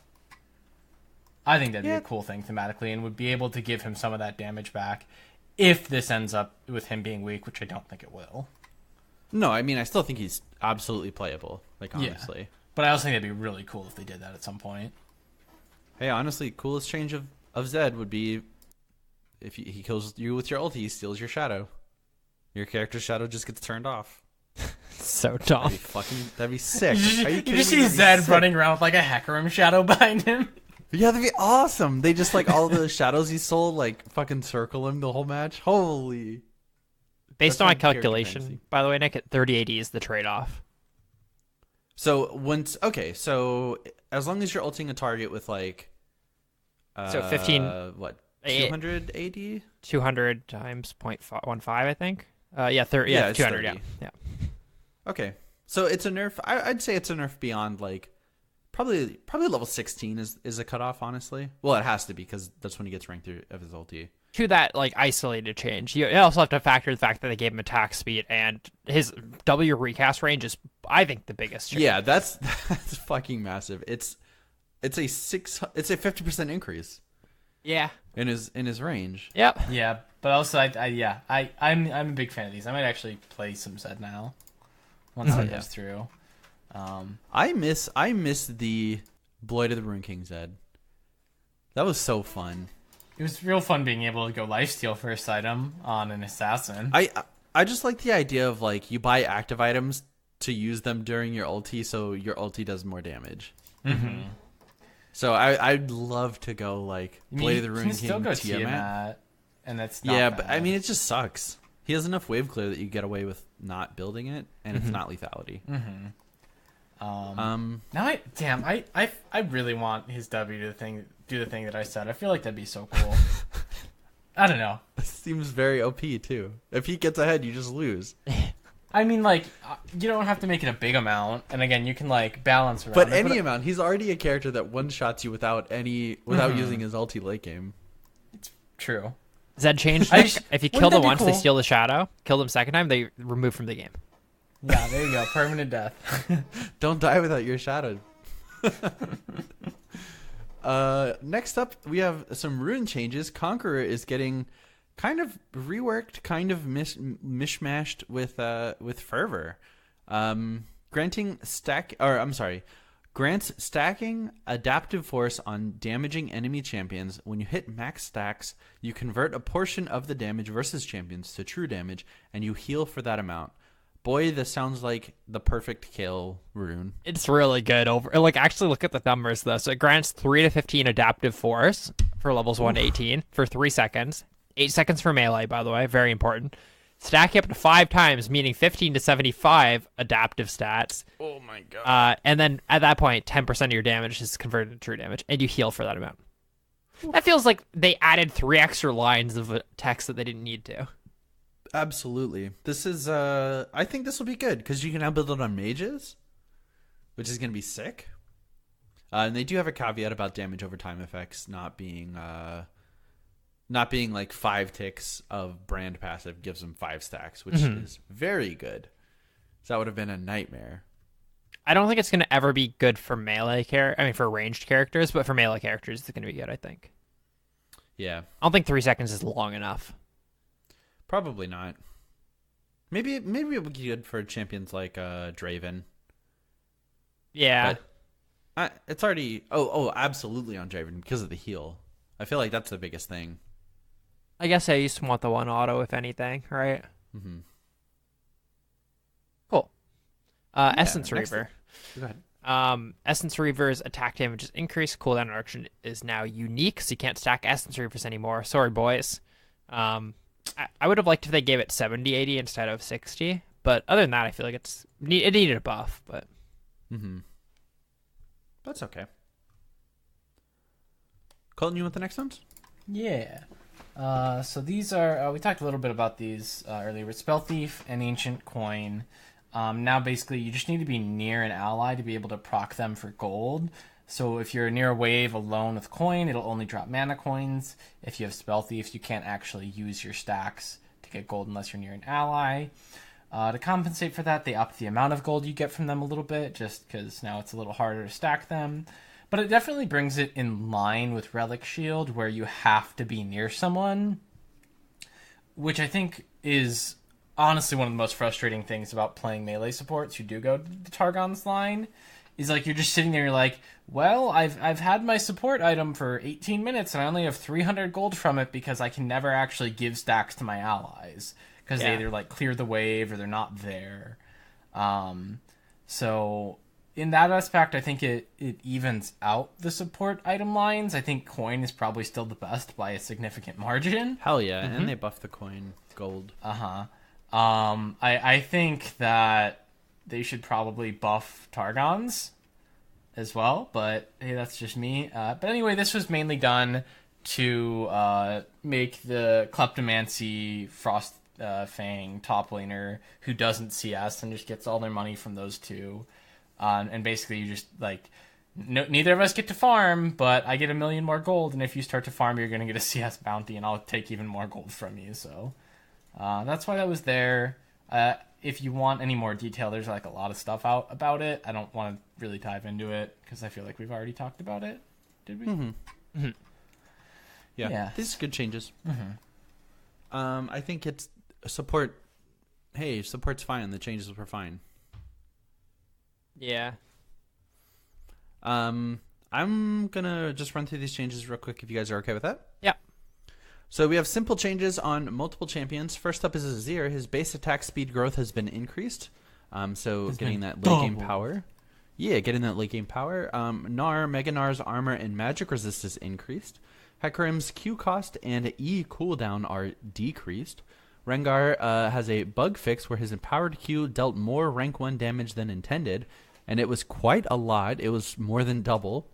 I think that'd be a cool thing thematically, and would be able to give him some of that damage back if this ends up with him being weak, which I don't think it will. No, I mean, I still think he's absolutely playable, like, honestly. Yeah. But I also think that'd be really cool if they did that at some point. Hey, honestly, coolest change of Zed would be if he kills you with your ulti, he steals your shadow. Your character's shadow just gets turned off. So dumb. That'd be sick. Are you You kidding just me? see That'd be Zed sick. running around with like a Hecarim shadow behind him. Yeah, that'd be awesome. They just like all the shadows he sold, like fucking circle him the whole match. Holy. Based That's on my my character calculation, fantasy. by the way, Nick, at 30 AD is the trade-off. So so as long as you're ulting a target with like So 15 what, eh, 200 AD? 200 times 0.15, I think. Yeah, Yeah, 200, it's yeah. 30. Yeah. Okay. So it's a nerf. I'd say it's a nerf beyond like probably level 16 is a cutoff, honestly. Well, it has to be, because that's when he gets ranked through of his ulti. To that like isolated change, you also have to factor the fact that they gave him attack speed, and his W recast range is, I think, the biggest change. Yeah, that's fucking massive. It's a 50% increase. Yeah. In his range. Yep. Yeah, but also I'm a big fan of these. I might actually play some Zed now once that goes through. I miss the Blood of the Rune King Zed. That was so fun. It was real fun being able to go lifesteal first item on an assassin. I just like the idea of like you buy active items to use them during your ulti, so your ulti does more damage. Mm-hmm. So I'd love to go like Blade of the You Rune can King still go Tiamat. Tiamat, and that's not Yeah, bad. but I mean, it just sucks. He has enough wave clear that you get away with not building it, and it's not lethality. Mm-hmm. Now I really want his W to do the thing that I said. I feel like that'd be so cool. I don't know. It seems very OP too. If he gets ahead, you just lose. I mean, like, you don't have to make it a big amount, and again, you can like balance around. But it, any amount, he's already a character that one shots you without using his ulti late game. It's true. Zed changed. If you kill them once, they steal the shadow. Kill them second time, they remove from the game. Yeah, there you go. Permanent death. Don't die without your shadow. Next up, we have some rune changes. Conqueror is getting kind of reworked, kind of mishmashed with fervor. Grants stacking adaptive force on damaging enemy champions. When you hit max stacks, you convert a portion of the damage versus champions to true damage, and you heal for that amount. Boy, this sounds like the perfect Kayle rune. It's really good. Actually look at the numbers though. So it grants 3 to 15 adaptive force for levels 1 to 18 for 3 seconds. 8 seconds for melee, by the way, very important. Stacking up to 5 times, meaning 15 to 75 adaptive stats. Oh my god. And then at that point, 10% of your damage is converted to true damage, and you heal for that amount. That feels like they added 3 extra lines of text that they didn't need to. Absolutely. This is, I think this will be good, because you can now build it on mages, which is going to be sick. And they do have a caveat about damage over time effects not being like 5 ticks of brand passive gives them 5 stacks, which is very good. So that would have been a nightmare. I don't think it's going to ever be good for for ranged characters, but for melee characters, it's going to be good, I think. Yeah. I don't think 3 seconds is long enough. Probably not. Maybe it would be good for champions like Draven. Yeah. But it's already... Oh, absolutely on Draven because of the heal. I feel like that's the biggest thing. I guess I used to want the 1 auto, if anything, right? Mm-hmm. Cool. Essence Reaver. Go ahead. Essence Reaver's attack damage is increased. Cooldown reduction is now unique, so you can't stack Essence Reavers anymore. Sorry, boys. I would have liked if they gave it 70-80 instead of 60, but other than that, I feel like it needed a buff, but... Mm-hmm. That's okay. Colton, you want the next ones? Yeah. So these are, we talked a little bit about these earlier with Spell Thief and Ancient Coin. Now basically you just need to be near an ally to be able to proc them for gold. So if you're near a wave alone with coin, it'll only drop mana coins. If you have Spell Thieves, you can't actually use your stacks to get gold unless you're near an ally. To compensate for that, they upped the amount of gold you get from them a little bit, just because now it's a little harder to stack them. But it definitely brings it in line with Relic Shield, where you have to be near someone, which I think is honestly one of the most frustrating things about playing melee supports who do go to the Targon's line, is like you're just sitting there, you're like, well, I've had my support item for 18 minutes and I only have 300 gold from it because I can never actually give stacks to my allies because they either like clear the wave or they're not there. So in that aspect, I think it evens out the support item lines. I think coin is probably still the best by a significant margin. Hell yeah, and they buff the coin gold. I think that they should probably buff Targons as well, but hey, that's just me. But anyway, this was mainly done to make the Kleptomancy Frost Fang top laner who doesn't CS and just gets all their money from those two. And basically you just like, neither of us get to farm, but I get 1 million more gold, and if you start to farm, you're going to get a CS bounty, and I'll take even more gold from you. So that's why that was there. If you want any more detail, there's like a lot of stuff out about it. I don't want to really dive into it because I feel like we've already talked about it. Did we? Mm-hmm. Mm-hmm. Yeah, these are good changes. Mm-hmm. I think it's support. Hey, support's fine. The changes were fine. Yeah. I'm gonna just run through these changes real quick if you guys are okay with that. Yeah. So we have simple changes on multiple champions. First up is Azir. His base attack speed growth has been increased. So getting that late game power. Yeah, getting that late game power. Mega Nar's armor and magic resist is increased. Hecarim's Q cost and E cooldown are decreased. Rengar has a bug fix where his empowered Q dealt more rank 1 damage than intended, and it was quite a lot. It was more than double.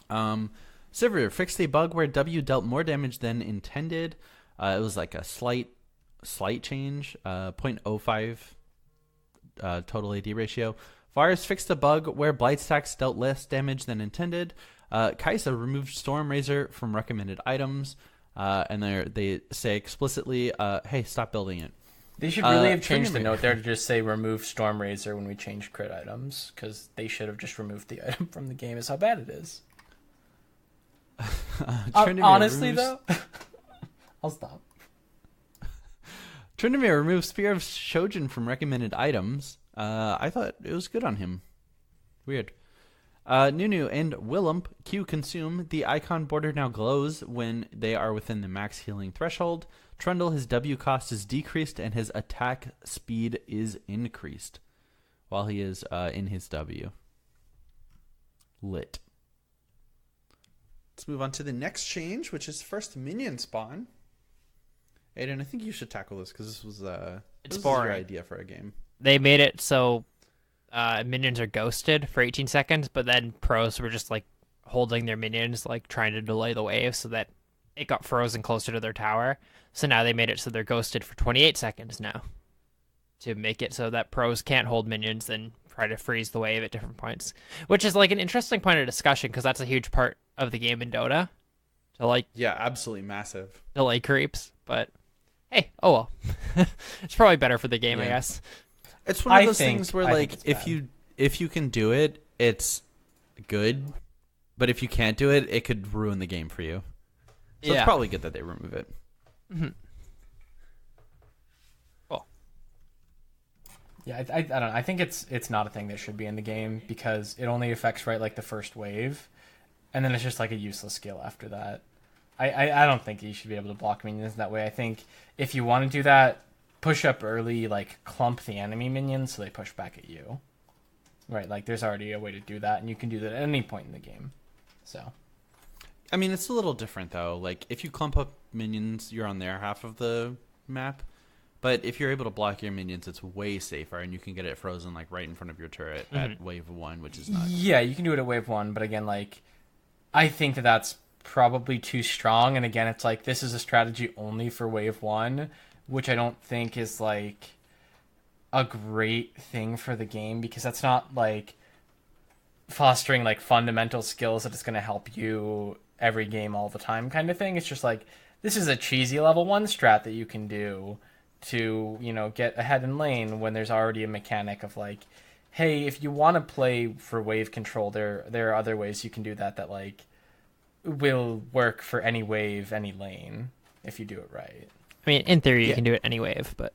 Sivir fixed a bug where W dealt more damage than intended. It was like a slight change, 0.05 total AD ratio. Varus fixed a bug where Blight Stacks dealt less damage than intended. Kaisa removed Storm Razor from recommended items. And they say explicitly, hey, stop building it. They should really have changed the note there to just say remove Storm Razor when we change crit items, because they should have just removed the item from the game is how bad it is. Honestly, though, I'll stop. Tryndamere removes Spear of Shojin from recommended items. I thought it was good on him. Weird. Nunu and Willump Q consume. The icon border now glows when they are within the max healing threshold. Trundle, his W cost is decreased and his attack speed is increased while he is in his W. Lit. Let's move on to the next change, which is first minion spawn. Aiden, I think you should tackle this because this was your idea for a game. They made it so minions are ghosted for 18 seconds, but then pros were just like holding their minions, like trying to delay the wave so that it got frozen closer to their tower. So now they made it so they're ghosted for 28 seconds now to make it so that pros can't hold minions and try to freeze the wave at different points, which is like an interesting point of discussion because that's a huge part of the game in Dota. To like, yeah, absolutely massive delay creeps, but hey, oh well. It's probably better for the game, I guess. It's one of those things where like if you can do it, it's good, but if you can't do it, it could ruin the game for you. So it's probably good that they remove it. Mm-hmm. Cool. Yeah, I don't know. I think it's not a thing that should be in the game because it only affects like the first wave, and then it's just like a useless skill after that. I don't think you should be able to block minions that way. I think if you want to do that, push up early, like clump the enemy minions so they push back at you. Right, like there's already a way to do that, and you can do that at any point in the game. So, I mean, it's a little different though. Like if you clump up minions, you're on their half of the map. But if you're able to block your minions, it's way safer, and you can get it frozen like right in front of your turret at wave 1, which is not. Yeah, you can do it at wave 1, but again, like I think that's probably too strong. And again, it's like this is a strategy only for wave 1, which I don't think is like a great thing for the game because that's not like fostering like fundamental skills that is going to help you every game all the time kind of thing. It's just like this is a cheesy level 1 strat that you can do to, you know, get ahead in lane when there's already a mechanic of like, hey, if you want to play for wave control, there are other ways you can do that like will work for any wave, any lane if you do it right. I mean, in theory, you can do it any wave, but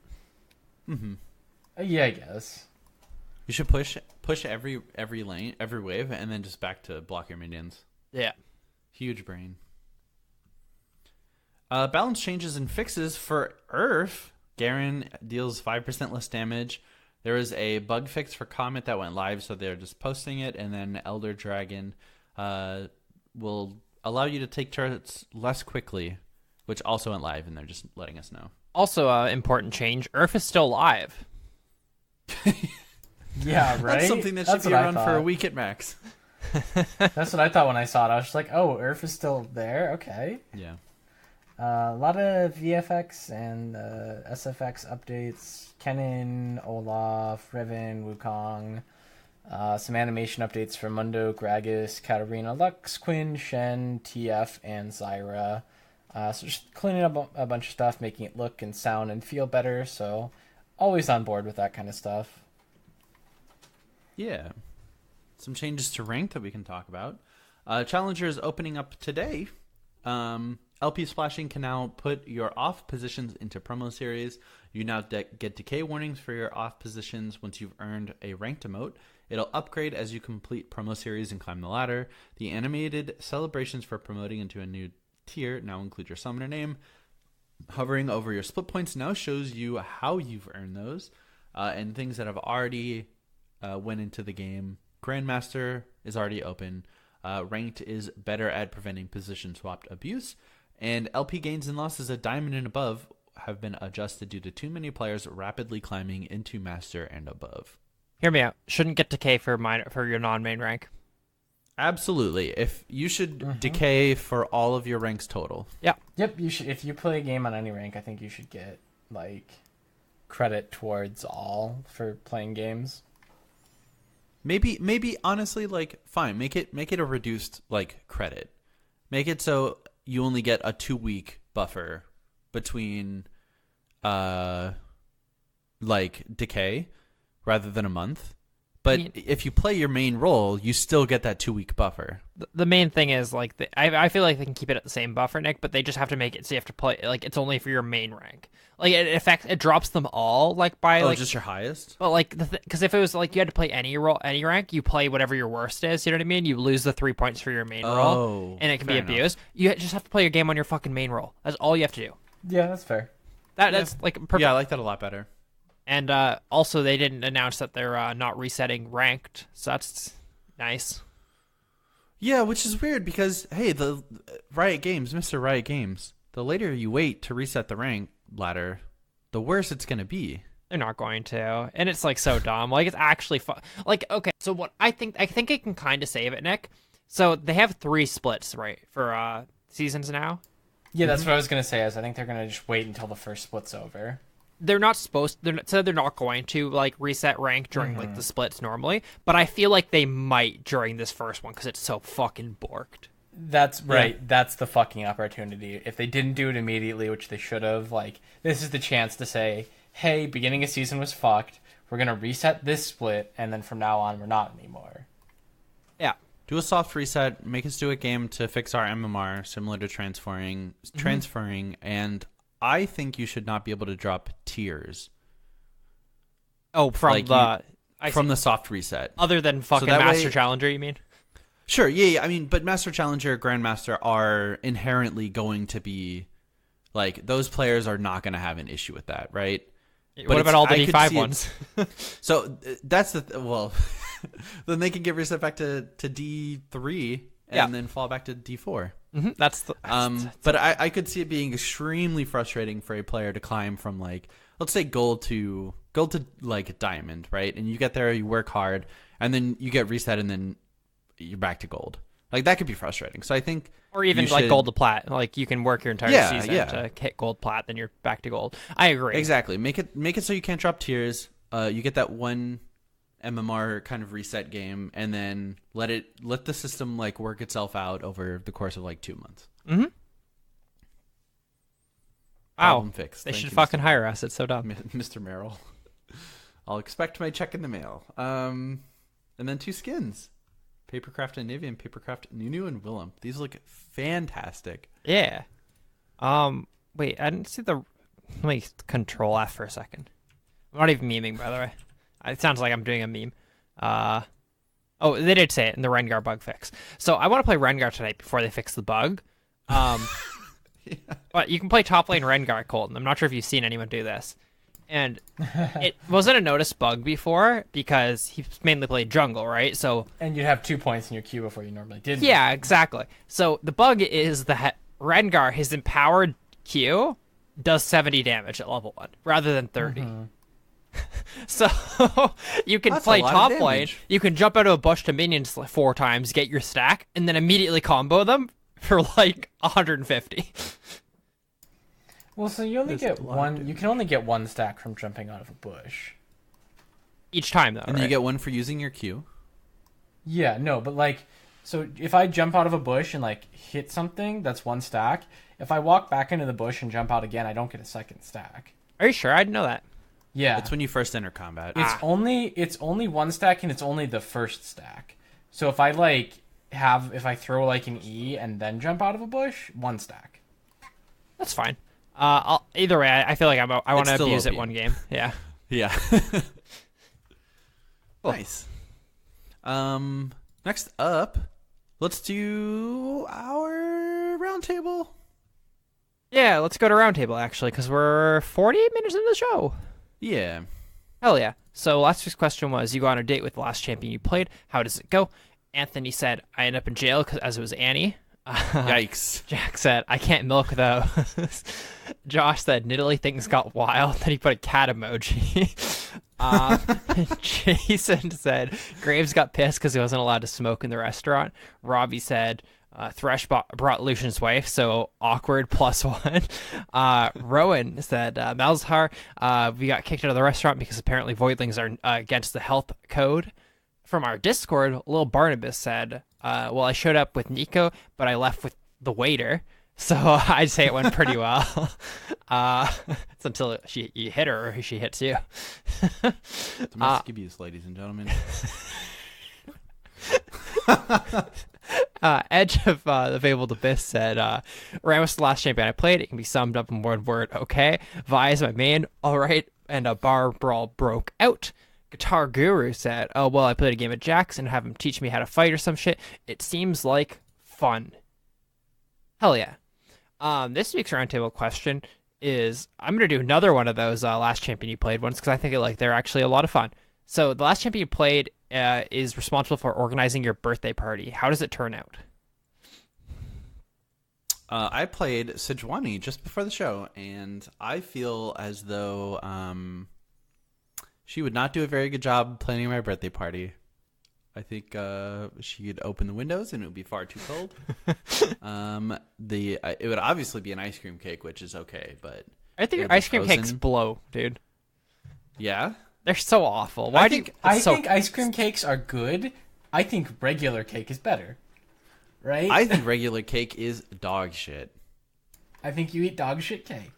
yeah, I guess you should push every lane, every wave, and then just back to block your minions. Yeah, huge brain. Balance changes and fixes for Earth. Garen deals 5% less damage. There was a bug fix for Comet that went live, so they're just posting it. And then Elder Dragon will allow you to take turrets less quickly, which also went live, and they're just letting us know. Also, important change. Earth is still live. Yeah, right? That's something that should be around for a week at max. That's what I thought when I saw it. I was just like, oh, Earth is still there? Okay. Yeah. A lot of VFX and SFX updates. Kennen, Olaf, Riven, Wukong. Some animation updates for Mundo, Gragas, Katarina, Lux, Quinn, Shen, TF, and Zyra. So just cleaning up a bunch of stuff, making it look and sound and feel better. So always on board with that kind of stuff. Yeah. Some changes to rank that we can talk about. Challenger is opening up today. LP splashing can now put your off positions into promo series. You now get decay warnings for your off positions once you've earned a ranked emote. It'll upgrade as you complete promo series and climb the ladder. The animated celebrations for promoting into a new tier now include your summoner name. Hovering over your split points now shows you how you've earned those, and things that have already went into the game. Grandmaster is already open. Ranked is better at preventing position swapped abuse. And LP gains and losses at Diamond and above have been adjusted due to too many players rapidly climbing into Master and above. Hear me out. Shouldn't get decay for your non-main rank. Absolutely. If you should decay for all of your ranks total. Yeah. Yep. You should. If you play a game on any rank, I think you should get like credit towards all for playing games. Maybe honestly, like fine, make it a reduced like credit. Make it so you only get a 2-week buffer between like decay rather than a month. But if you play your main role, you still get that 2-week buffer. The main thing is like I feel like they can keep it at the same buffer, Nick, but they just have to make it so you have to play like it's only for your main rank. Like it drops them all like by like just your highest. But like because if it was like you had to play any rank, you play whatever your worst is. You know what I mean? You lose the 3 points for your main role, and it can be abused. You just have to play your game on your fucking main role. That's all you have to do. Yeah, that's fair. That's like perfect. Yeah, I like that a lot better. And also, they didn't announce that they're not resetting ranked, so that's nice. Yeah, which is weird because, hey, the Riot Games, Mr. Riot Games, the later you wait to reset the rank ladder, the worse it's going to be. They're not going to. And it's, like, so dumb. Like, it's actually fun. Like, okay, so what I think I can kind of save it, Nick. So they have 3 splits, right, for seasons now? Yeah, that's what I was going to say. I think they're going to just wait until the first split's over. They're not they're not going to like reset rank during like the splits normally, but I feel like they might during this first one because it's so fucking borked. That's right. Yeah. That's the fucking opportunity. If they didn't do it immediately, which they should have, like this is the chance to say, hey, beginning of season was fucked. We're gonna reset this split, and then from now on, we're not anymore. Yeah. Do a soft reset. Make us do a game to fix our MMR, similar to transferring, and I think you should not be able to drop tiers. Oh, from the soft reset. Other than fucking Master Challenger, you mean? Sure, yeah. I mean, but Master Challenger, Grandmaster are inherently going to be like those players are not going to have an issue with that, right? But what about all the D5 ones? So that's well, then they can get reset back to D3 and then fall back to D4. Mm-hmm. But I could see it being extremely frustrating for a player to climb from like, let's say gold to like diamond, right? And you get there, you work hard, and then you get reset, and then you're back to gold. Like that could be frustrating. So I think, or even like gold to plat, like you can work your entire season to hit gold plat, then you're back to gold. I agree. Exactly. Make it so you can't drop tiers. You get that one MMR kind of reset game, and then let the system like work itself out over the course of like 2 months. Mm-hmm. Problem fixed. They should fucking hire us. It's so dumb. Mr. Merrill. I'll expect my check in the mail. And then 2 skins. Papercraft and Nivea and Papercraft Nunu and Willem. These look fantastic. Yeah. Wait, I didn't see the... Let me control F for a second. I'm not even memeing, by the way. It sounds like I'm doing a meme. Oh, they did say it in the Rengar bug fix. So I want to play Rengar tonight before they fix the bug. But you can play top lane Rengar, Colton. I'm not sure if you've seen anyone do this. And it wasn't a noticed bug before because he mainly played jungle, right? So and you'd have 2 points in your queue before you normally did. Yeah, exactly. So the bug is that Rengar, his empowered Q, does 70 damage at level 1 rather than 30. Mm-hmm. So you can play top lane, you can jump out of a bush to minions 4 times, get your stack, and then immediately combo them for like 150. Well, so you only get one. You can only get 1 stack from jumping out of a bush. Each time, though, and then you get 1 for using your Q. Yeah, no, but like, so if I jump out of a bush and like hit something, that's 1 stack. If I walk back into the bush and jump out again, I don't get a 2nd stack. Are you sure? I didn't know that. Yeah, it's when you first enter combat. It's only 1 stack, and it's only the first stack. So if I if I throw like an E and then jump out of a bush, 1 stack. That's fine. Either way, I feel like I want to abuse it 1 game. Yeah. Yeah. Cool. Nice. Next up, let's do our roundtable. Yeah, let's go to roundtable actually, because we're 48 minutes into the show. Yeah. Hell yeah. So last week's question was, you go on a date with the last champion you played. How does it go? Anthony said, I end up in jail as it was Annie. Yikes. Jack said, I can't milk those. Josh said, Nidalee things got wild. Then he put a cat emoji. Jason said, Graves got pissed because he wasn't allowed to smoke in the restaurant. Robbie said, Thresh brought Lucian's wife, so awkward +1. Rowan said, Malzahar, we got kicked out of the restaurant because apparently voidlings are against the health code. From our Discord, Lil Barnabas said, well, I showed up with Nico, but I left with the waiter. So I'd say it went pretty well. It's until you hit her or she hits you. Domestic abuse, ladies and gentlemen. Edge of the Fabled Abyss said, Ram was the last champion I played. It can be summed up in one word, okay. Vi is my main, alright, and a bar brawl broke out. Guitar Guru said, oh, well, I played a game of Jax and have him teach me how to fight or some shit. It seems like fun. Hell yeah. This week's roundtable question is, I'm going to do another one of those last champion you played ones, because I think they're actually a lot of fun. So the last champion you played is responsible for organizing your birthday party. How does it turn out? I played Sejuani just before the show, and I feel as though she would not do a very good job planning my birthday party. I think she'd open the windows and it would be far too cold. It would obviously be an ice cream cake, which is okay, but I think ice cream cakes blow, dude. Yeah? They're so awful. I think ice cream cakes are good. I think regular cake is better. Right? I think regular cake is dog shit. I think you eat dog shit cake.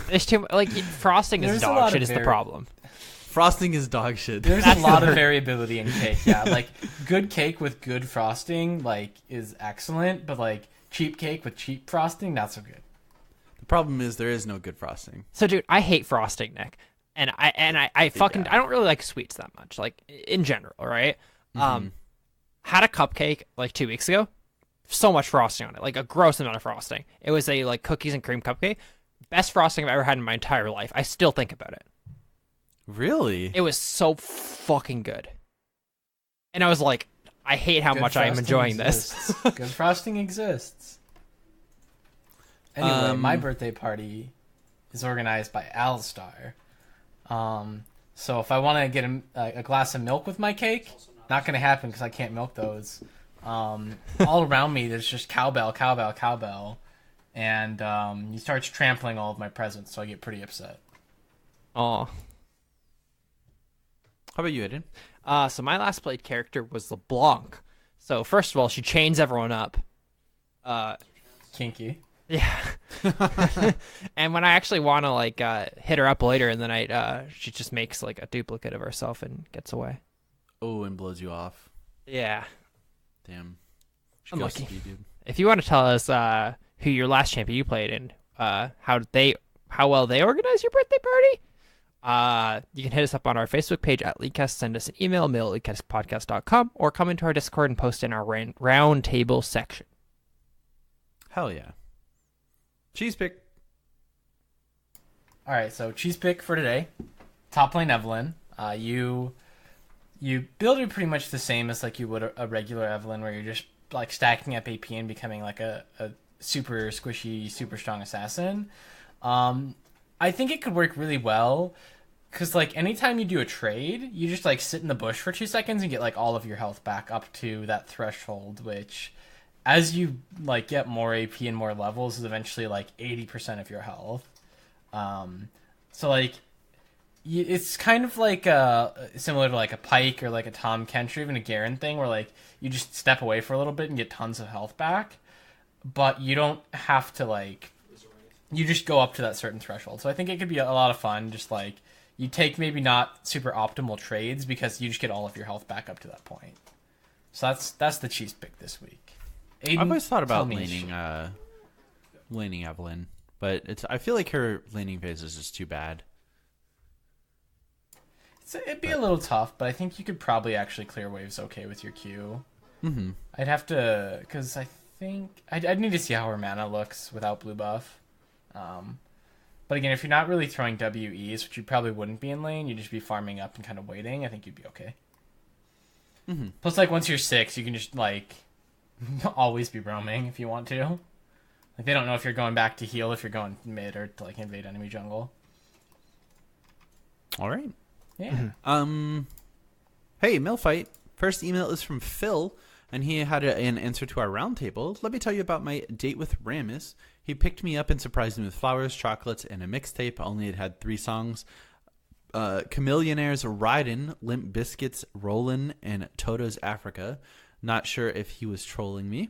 There's too like frosting is dog shit is the problem. Frosting is dog shit. There's a lot of variability in cake. Yeah, like good cake with good frosting like is excellent, but like cheap cake with cheap frosting not so good. The problem is there is no good frosting. So dude, I hate frosting, Nick. And I fucking I don't really like sweets that much, like in general, right? Mm-hmm. Had a cupcake like 2 weeks ago. So much frosting on it, like a gross amount of frosting. It was a like cookies and cream cupcake. Best frosting I've ever had in my entire life. I still think about it. Really? It was so fucking good. And I was like, I hate how Good much I am enjoying exists. this. Good frosting exists. Anyway, my birthday party is organized by Alstar. So if I want to get a glass of milk with my cake, not going to happen because I can't milk those. All around me, there's just cowbell, cowbell, cowbell. And he starts trampling all of my presents, so I get pretty upset. Oh. How about you, Aiden? So my last played character was LeBlanc. So first of all, she chains everyone up. Kinky. Yeah. And when I actually want to like hit her up later in the night, she just makes like a duplicate of herself and gets away. Oh, and blows you off. Yeah. Damn. I'm lucky. You, dude. If you want to tell us who your last champion you played and how well they organize your birthday party, you can hit us up on our Facebook page at Leakcast, send us an email, mail@leakcastpodcast.com, or come into our Discord and post in our round table section. Hell yeah. Cheese pick. All right, so cheese pick for today. Top lane Evelyn. You build it pretty much the same as like you would a regular Evelyn, where you're just like stacking up AP and becoming like a super squishy, super strong assassin. I think it could work really well because like anytime you do a trade, you just like sit in the bush for 2 seconds and get like all of your health back up to that threshold, which as you like get more AP and more levels is eventually like 80% of your health. So like it's kind of like similar to like a Pike or like a Tom Kench or even a Garen thing where like you just step away for a little bit and get tons of health back, but you don't have to like, you just go up to that certain threshold. So I think it could be a lot of fun. Just like you take maybe not super optimal trades because you just get all of your health back up to that point. So that's the cheese pick this week. Aiden, I've always thought about laning Evelyn, but I feel like her laning phase is just too bad. It'd be a little tough, but I think you could probably actually clear waves okay with your Q. Mm-hmm. I'd have to, because I think I'd need to see how her mana looks without blue buff. But again, if you're not really throwing WEs, which you probably wouldn't be in lane, you'd just be farming up and kind of waiting, I think you'd be okay. Mm-hmm. Plus, like, once you're 6, you can just, like, always be roaming if you want to. Like, they don't know if you're going back to heal, if you're going mid, or to, like, invade enemy jungle. All right. Yeah. Hey, Millfight. First email is from Phil, and he had an answer to our roundtable. Let me tell you about my date with Ramus. He picked me up and surprised me with flowers, chocolates, and a mixtape. Only it had 3 songs. Chameleonaires Ridin', Limp Biscuits Rollin', and Toto's Africa. Not sure if he was trolling me.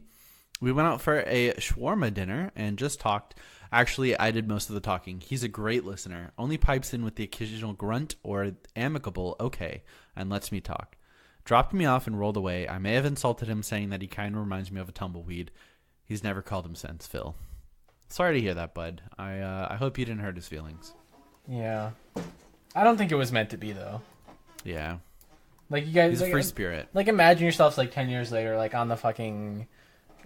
We went out for a shawarma dinner and just talked. Actually, I did most of the talking. He's a great listener. Only pipes in with the occasional grunt or amicable okay and lets me talk. Dropped me off and rolled away. I may have insulted him, saying that he kind of reminds me of a tumbleweed. He's never called him since, Phil. Sorry to hear that, bud. I hope you didn't hurt his feelings. Yeah. I don't think it was meant to be, though. Yeah. Like, you guys... He's like, a free spirit. Like, imagine yourselves, like, 10 years later, like, on the fucking...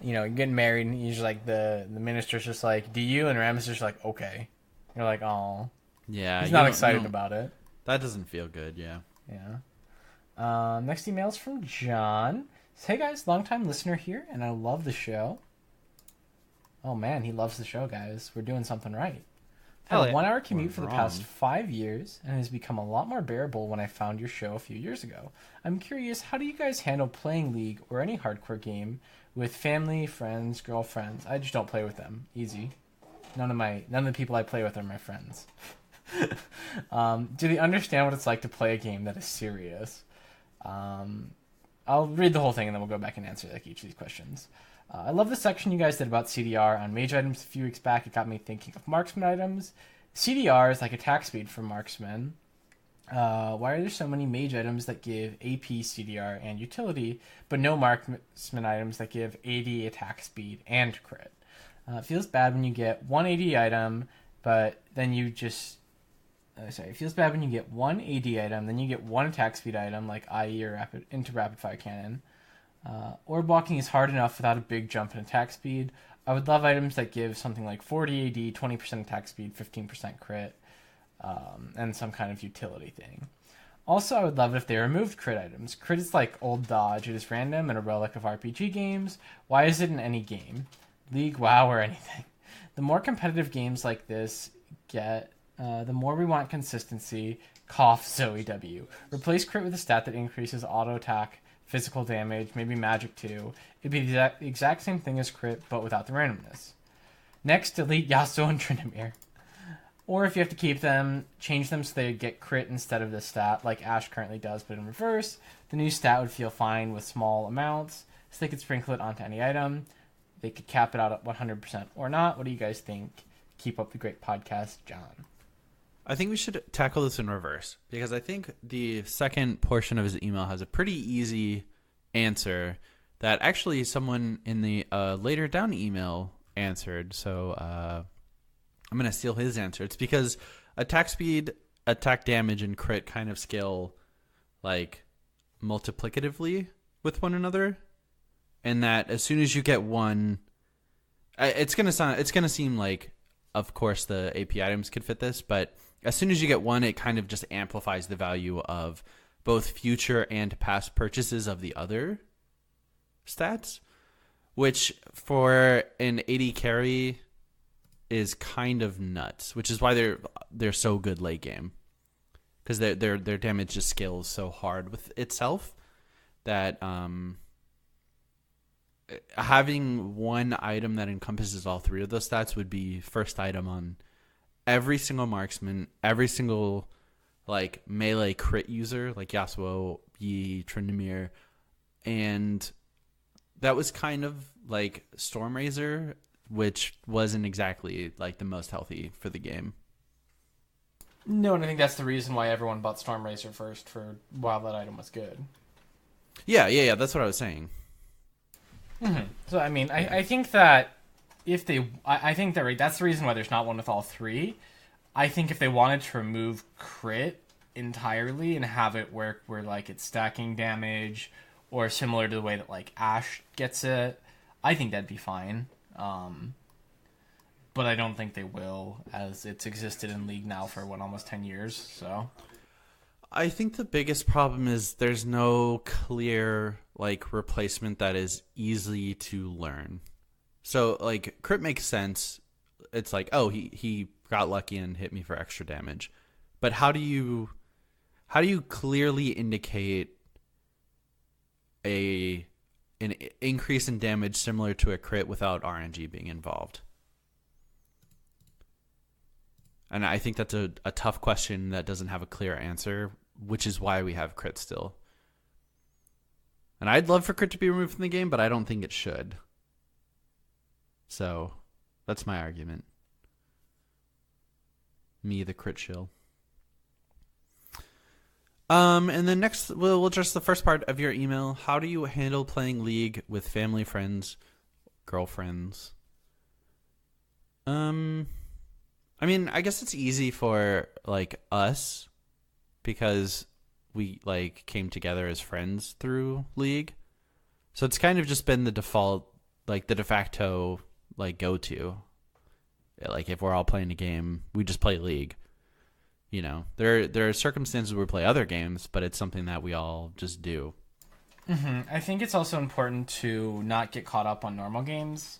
You know, you're getting married, and you're just like, the minister's just like, do you? And Ram's just like, okay. You're like, oh. Yeah. He's not excited about it. That doesn't feel good, yeah. Yeah. Next email's from John. Says, hey, guys, long-time listener here, and I love the show. Oh, man, he loves the show, guys. We're doing something right. I've had a 1-hour commute for the past 5 years, and it has become a lot more bearable when I found your show a few years ago. I'm curious, how do you guys handle playing League or any hardcore game with family, friends, girlfriends? I just don't play with them. Easy. None of the people I play with are my friends. Do they understand what it's like to play a game that is serious? I'll read the whole thing and then we'll go back and answer like each of these questions. I love the section you guys did about CDR on mage items a few weeks back. It got me thinking of marksman items. CDR is like attack speed for marksmen. Why are there so many mage items that give AP, CDR, and utility, but no marksman items that give AD, attack speed, and crit? It feels bad when you get one AD item, but then you just... it feels bad when you get one AD item, then you get one attack speed item, like IE or rapid fire cannon. Orb walking is hard enough without a big jump in attack speed. I would love items that give something like 40 AD, 20% attack speed, 15% crit, and some kind of utility thing. Also, I would love it if they removed crit items. Crit is like old dodge. It is random and a relic of RPG games. Why is it in any game? League, WoW, or anything? The more competitive games like this get, the more we want consistency. Cough, Zoe W. Replace crit with a stat that increases auto attack, physical damage, maybe magic too. It'd be the exact same thing as crit, but without the randomness. Next, delete Yasuo and Tryndamere. Or if you have to keep them, change them so they get crit instead of the stat, like Ashe currently does, but in reverse. The new stat would feel fine with small amounts, so they could sprinkle it onto any item. They could cap it out at 100% or not. What do you guys think? Keep up the great podcast, John. I think we should tackle this in reverse, because I think the second portion of his email has a pretty easy answer that actually someone in the later down email answered. So I'm going to steal his answer. It's because attack speed, attack damage, and crit kind of scale like multiplicatively with one another. And that as soon as you get one, it's going to seem like, of course, the AP items could fit this, but as soon as you get one, it kind of just amplifies the value of both future and past purchases of the other stats, which for an AD carry is kind of nuts, which is why they're so good late game, because their damage just scales so hard with itself that having one item that encompasses all three of those stats would be first item on every single marksman, every single like melee crit user, like Yasuo, Yi, Tryndamere, and that was kind of like Stormrazor, which wasn't exactly like the most healthy for the game. No, and I think that's the reason why everyone bought Stormrazor first while that item was good. Yeah. That's what I was saying. Mm-hmm. So I mean, I think that if they, I think that that's the reason why there's not one with all three. I think if they wanted to remove crit entirely and have it work where like it's stacking damage or similar to the way that like Ashe gets it, I think that'd be fine. But I don't think they will, as it's existed in League now for almost 10 years. So I think the biggest problem is there's no clear like replacement that is easy to learn. So like crit makes sense. It's like, oh, he got lucky and hit me for extra damage. But how do you clearly indicate an increase in damage similar to a crit without RNG being involved? And I think that's a tough question that doesn't have a clear answer, which is why we have crit still. And I'd love for crit to be removed from the game, but I don't think it should. So that's my argument. Me, the crit shill. And then next, we'll address the first part of your email. How do you handle playing League with family, friends, girlfriends? I mean, I guess it's easy for like us because we like came together as friends through League. So it's kind of just been the default, like the de facto like go-to. Like if we're all playing a game, we just play League. You know, there are circumstances where we play other games, but it's something that we all just do. Mm-hmm. I think it's also important to not get caught up on normal games.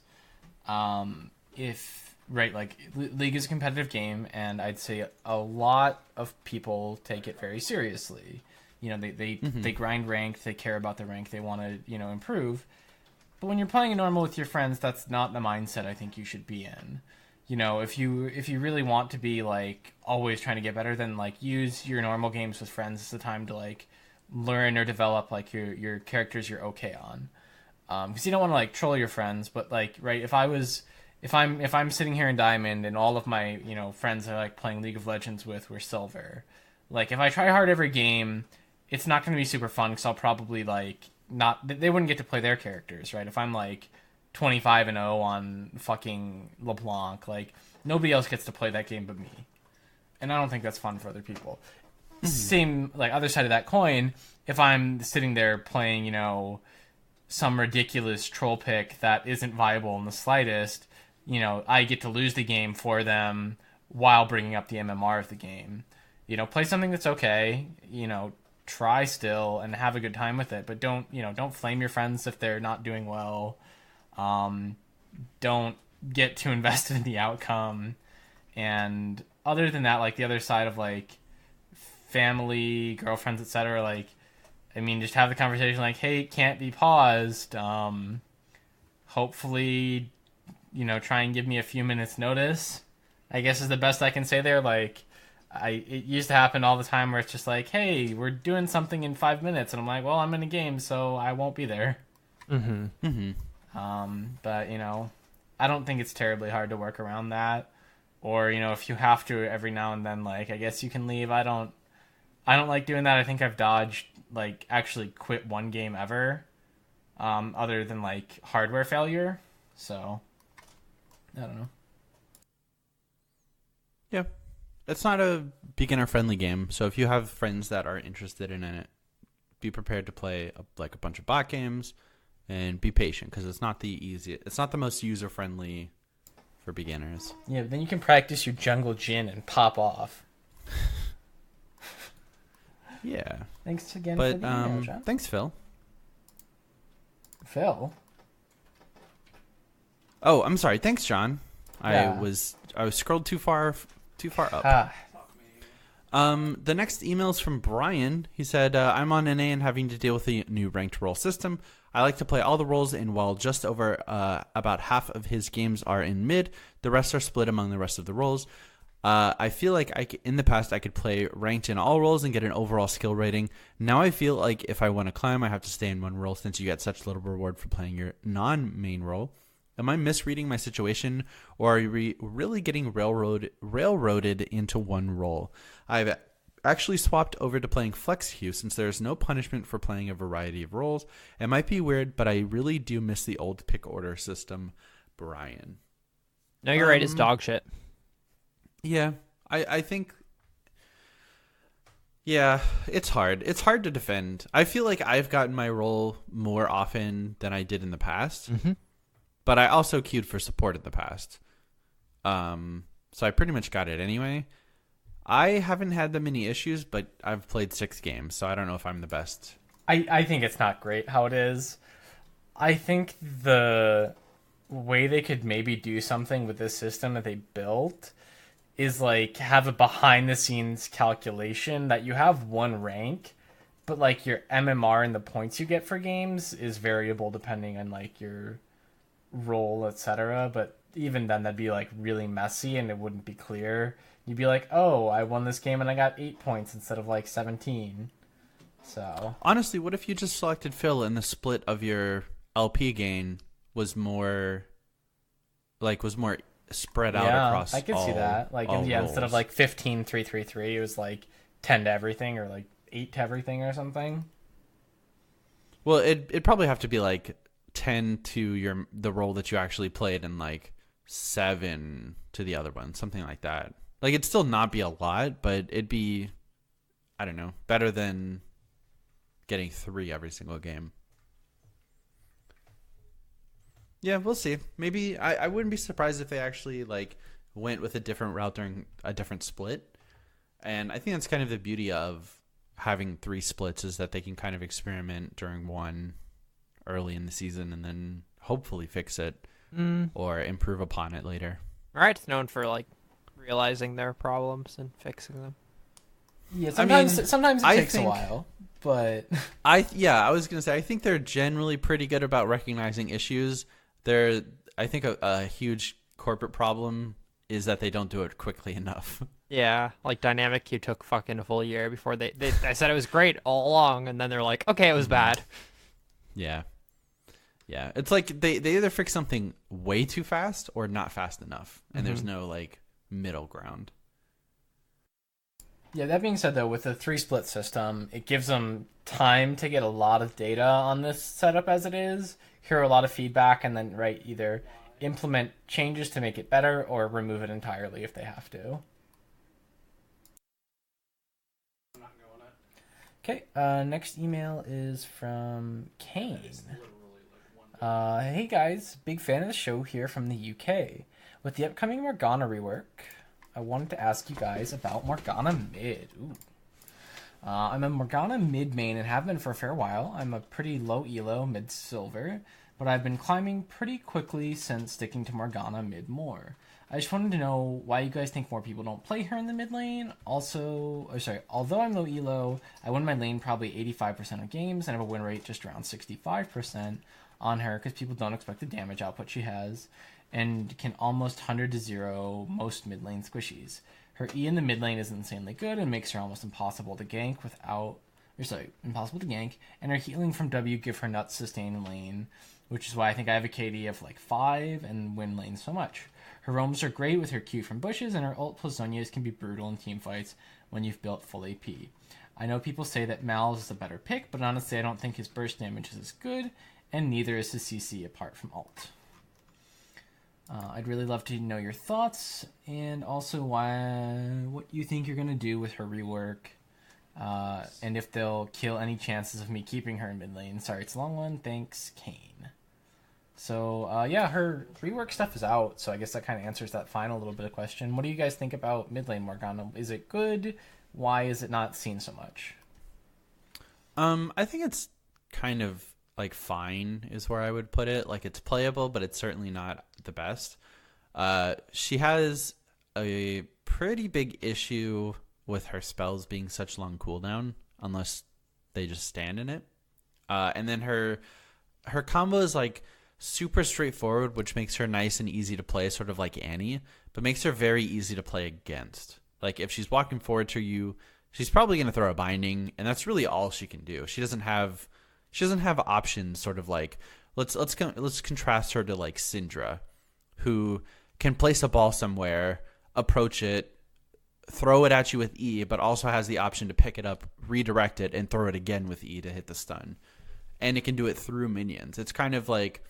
Like League is a competitive game, and I'd say a lot of people take it very seriously. You know, they grind rank, they care about the rank, they want to, you know, improve. But when you're playing a normal with your friends, that's not the mindset I think you should be in. You know, if you really want to be like always trying to get better, then like use your normal games with friends as the time to like learn or develop like your characters you're okay on. Because you don't want to like troll your friends, but like right, if I'm sitting here in Diamond and all of my, you know, friends are like playing League of Legends with we're Silver, like if I try hard every game, it's not going to be super fun because I'll probably like they wouldn't get to play their characters, right? If I'm like 25-0 on fucking LeBlanc, like nobody else gets to play that game but me, and I don't think that's fun for other people. Same like other side of that coin, if I'm sitting there playing, you know, some ridiculous troll pick that isn't viable in the slightest, you know, I get to lose the game for them while bringing up the MMR of the game. You know, play something that's okay, you know, try still and have a good time with it, but don't flame your friends if they're not doing well. Don't get too invested in the outcome. And other than that, like the other side of like family, girlfriends, etc., like, I mean, just have the conversation like, hey, it can't be paused. Hopefully, you know, try and give me a few minutes notice, I guess is the best I can say there. Like, it used to happen all the time where it's just like, hey, we're doing something in 5 minutes. And I'm like, well, I'm in a game, so I won't be there. Mm-hmm. Mm-hmm. But, you know, I don't think it's terribly hard to work around that. Or, you know, if you have to every now and then, like, I guess you can leave. I don't like doing that. I think I've dodged, like, actually quit one game ever, other than, like, hardware failure. So, I don't know. Yeah. It's not a beginner-friendly game, so if you have friends that are interested in it, be prepared to play a bunch of bot games, and be patient, because it's not the most user-friendly for beginners. Yeah, then you can practice your jungle Jin and pop off. Yeah. Thanks again But, for the email, John. thanks, Phil. Phil? Oh, I'm sorry. Thanks, John. Yeah. I was scrolled too far up. Ah. The next email is from Brian. He said, I'm on NA and having to deal with a new ranked role system. I like to play all the roles, and while just over about half of his games are in mid, the rest are split among the rest of the roles. I feel like in the past I could play ranked in all roles and get an overall skill rating. Now I feel like if I want to climb, I have to stay in one role since you get such little reward for playing your non-main role. Am I misreading my situation, or are we really getting railroaded into one role? I've actually swapped over to playing flex queue since there is no punishment for playing a variety of roles. It might be weird, but I really do miss the old pick order system. Brian. No, you're right. It's dog shit. Yeah, I think... Yeah, it's hard. It's hard to defend. I feel like I've gotten my role more often than I did in the past. Mm-hmm. But I also queued for support in the past. So I pretty much got it anyway. I haven't had that many issues, but I've played 6 games, so I don't know if I'm the best. I think it's not great how it is. I think the way they could maybe do something with this system that they built is like have a behind the scenes calculation that you have one rank, but like your MMR and the points you get for games is variable depending on like your role, etc. But even then that'd be like really messy and it wouldn't be clear. You'd be like, oh, I won this game and I got 8 points instead of like 17. So honestly, what if you just selected Phil and the split of your LP gain was more like was more spread out Yeah, across. I could see that. Like, instead of roles. like 15-3-3-3, it was like 10 to everything or like 8 to everything or something. Well, it'd probably have to be like 10 to the role that you actually played, and like 7 to the other one, something like that. Like, it'd still not be a lot, but it'd be, I don't know, better than getting 3 every single game. Yeah, we'll see. Maybe I wouldn't be surprised if they actually like went with a different route during a different split. And I think that's kind of the beauty of having 3 splits, is that they can kind of experiment during one early in the season and then hopefully fix it or improve upon it later. Riot's known for like realizing their problems and fixing them. Yeah, I sometimes it I takes a think- while, but I was gonna say I think they're generally pretty good about recognizing issues. I think a huge corporate problem is that they don't do it quickly enough. Yeah, like Dynamic Q took fucking a full year before they I said it was great all along, and then they're like, okay, it was bad. Yeah, it's like they either fix something way too fast or not fast enough, and there's no like middle ground. yeah, that being said though, with the 3-split system, it gives them time to get a lot of data on this setup as it is, hear a lot of feedback, and then either implement changes to make it better or remove it entirely if they have to. Okay, next email is from Kane. Hey guys, big fan of the show here from the UK. With the upcoming Morgana rework, I wanted to ask you guys about Morgana mid. Ooh. I'm a Morgana mid main and have been for a fair while. I'm a pretty low elo mid silver, but I've been climbing pretty quickly since sticking to Morgana mid more. I just wanted to know why you guys think more people don't play her in the mid lane. Although I'm low elo, I win my lane probably 85% of games and have a win rate just around 65% on her because people don't expect the damage output she has and can almost 100 to 0 most mid lane squishies. Her E in the mid lane is insanely good and makes her almost impossible to gank and her healing from W give her nuts sustain lane, which is why I think I have a KD of like 5 and win lane so much. Her roams are great with her Q from bushes, and her ult plus Zhonya's can be brutal in teamfights when you've built full AP. I know people say that Mal's is a better pick, but honestly I don't think his burst damage is as good, and neither is his CC apart from ult. I'd really love to know your thoughts, and also what you think you're going to do with her rework, and if they'll kill any chances of me keeping her in mid lane. Sorry, it's a long one. Thanks, Kane. So, her rework stuff is out, so I guess that kind of answers that final little bit of question. What do you guys think about mid lane Morgana? Is it good? Why is it not seen so much? I think it's kind of like fine is where I would put it. Like, it's playable, but it's certainly not the best. She has a pretty big issue with her spells being such long cooldown, unless they just stand in it. And then her combo is like super straightforward, which makes her nice and easy to play, sort of like Annie, but makes her very easy to play against. Like, if she's walking forward to you, she's probably going to throw a binding, and that's really all she can do. She doesn't have options. Sort of like let's contrast her to like Syndra, who can place a ball somewhere, approach it, throw it at you with E, but also has the option to pick it up, redirect it, and throw it again with E to hit the stun. And it can do it through minions. It's kind of like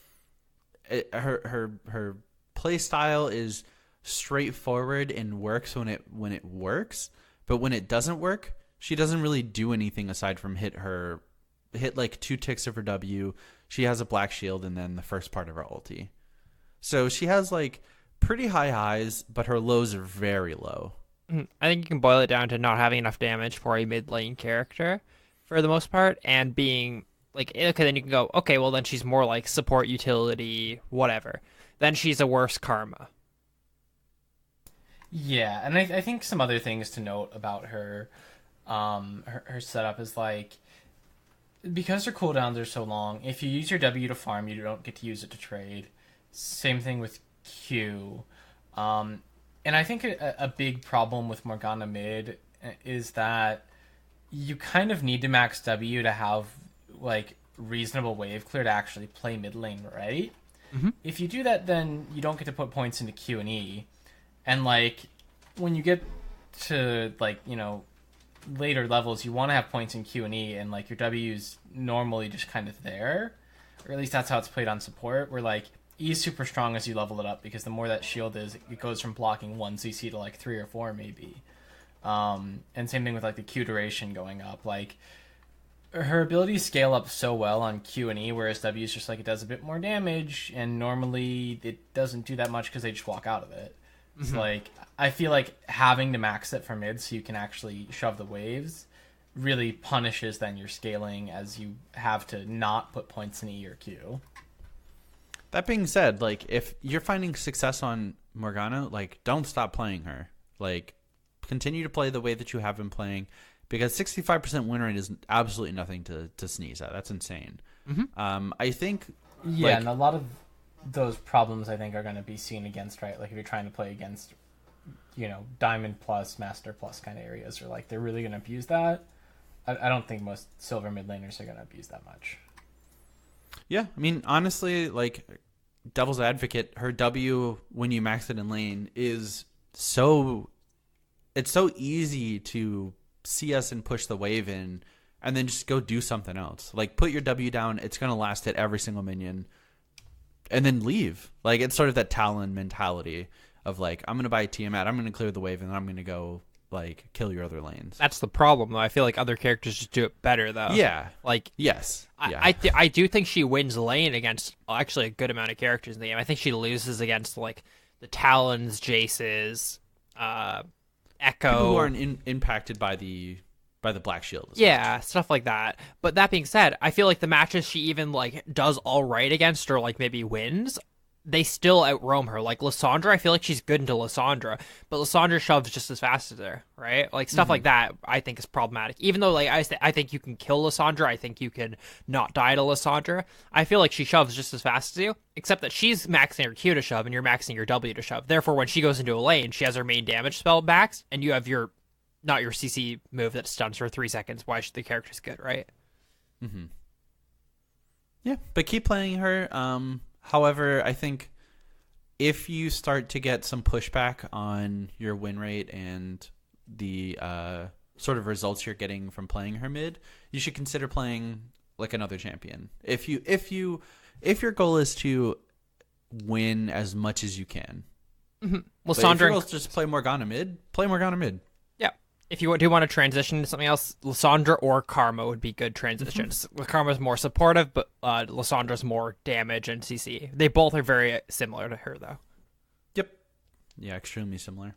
her play style is straightforward and works when it works, but when it doesn't work, she doesn't really do anything aside from hit like 2 ticks of her W. She has a black shield and then the first part of her ulti. So she has like pretty high highs, but her lows are very low. I think you can boil it down to not having enough damage for a mid lane character for the most part, and being like, okay, then you can go, okay, well then she's more like support utility, whatever. Then she's a worse karma. Yeah, and I think some other things to note about her, her setup is like, because her cooldowns are so long, if you use your W to farm, you don't get to use it to trade. Same thing with Q. And I think a big problem with Morgana mid is that you kind of need to max W to have like reasonable wave clear to actually play mid lane, right? If you do that, then you don't get to put points into Q and E, and like when you get to like later levels, you want to have points in Q and E, and like your W's normally just kind of there, or at least that's how it's played on support. Where like E is super strong as you level it up because the more that shield is, it goes from blocking 1 CC to like 3 or 4 maybe. And same thing with like the Q duration going up. Like her abilities scale up so well on Q and E, whereas W is just like it does a bit more damage, and normally it doesn't do that much because they just walk out of it. So like I feel like having to max it for mid so you can actually shove the waves really punishes then your scaling, as you have to not put points in E or Q. That being said, like if you're finding success on Morgana, like don't stop playing her. Like continue to play the way that you have been playing, because 65% win rate is absolutely nothing to sneeze at. That's insane. I think and a lot of those problems I think are going to be seen against, right? Like if you're trying to play against Diamond plus, Master plus kind of areas, or like they're really going to abuse that. I don't think most silver mid laners are going to abuse that much. Yeah, I mean, honestly, like, devil's advocate, her W, when you max it in lane, is so... It's so easy to see us and push the wave in, and then just go do something else. Like, put your W down, it's going to last hit every single minion, and then leave. Like, it's sort of that Talon mentality of, like, I'm going to buy Tiamat, I'm going to clear the wave, and then I'm going to go... like kill your other lanes. That's the problem, though. I feel like other characters just do it better, though. Yeah. Like yes. Yeah. I do think she wins lane against actually a good amount of characters in the game. I think she loses against like the Talons, Jaces, Echo, people who aren't impacted by the Black Shield. Yeah, stuff like that. But that being said, I feel like the matches she even like does all right against, or like maybe wins, they still outroam her. Like Lissandra, I feel like she's good into Lissandra, but Lissandra shoves just as fast as her, right? Like stuff like that I think is problematic. Even though like I think you can kill Lissandra, I think you can not die to Lissandra. I feel like she shoves just as fast as you, except that she's maxing her Q to shove and you're maxing your W to shove. Therefore, when she goes into a lane, she has her main damage spell maxed, and you have your not your CC move that stuns for 3 seconds. Why should the character's good, right? Yeah, but keep playing her. However, I think if you start to get some pushback on your win rate and the sort of results you're getting from playing her mid, you should consider playing like another champion. If your goal is to win as much as you can. Well, Sandra, if your goal is just play Morgana mid, play Morgana mid. Yeah. If you do want to transition to something else, Lissandra or Karma would be good transitions. Karma's more supportive, but Lissandra's more damage and CC. They both are very similar to her, though. Yep. Yeah, extremely similar.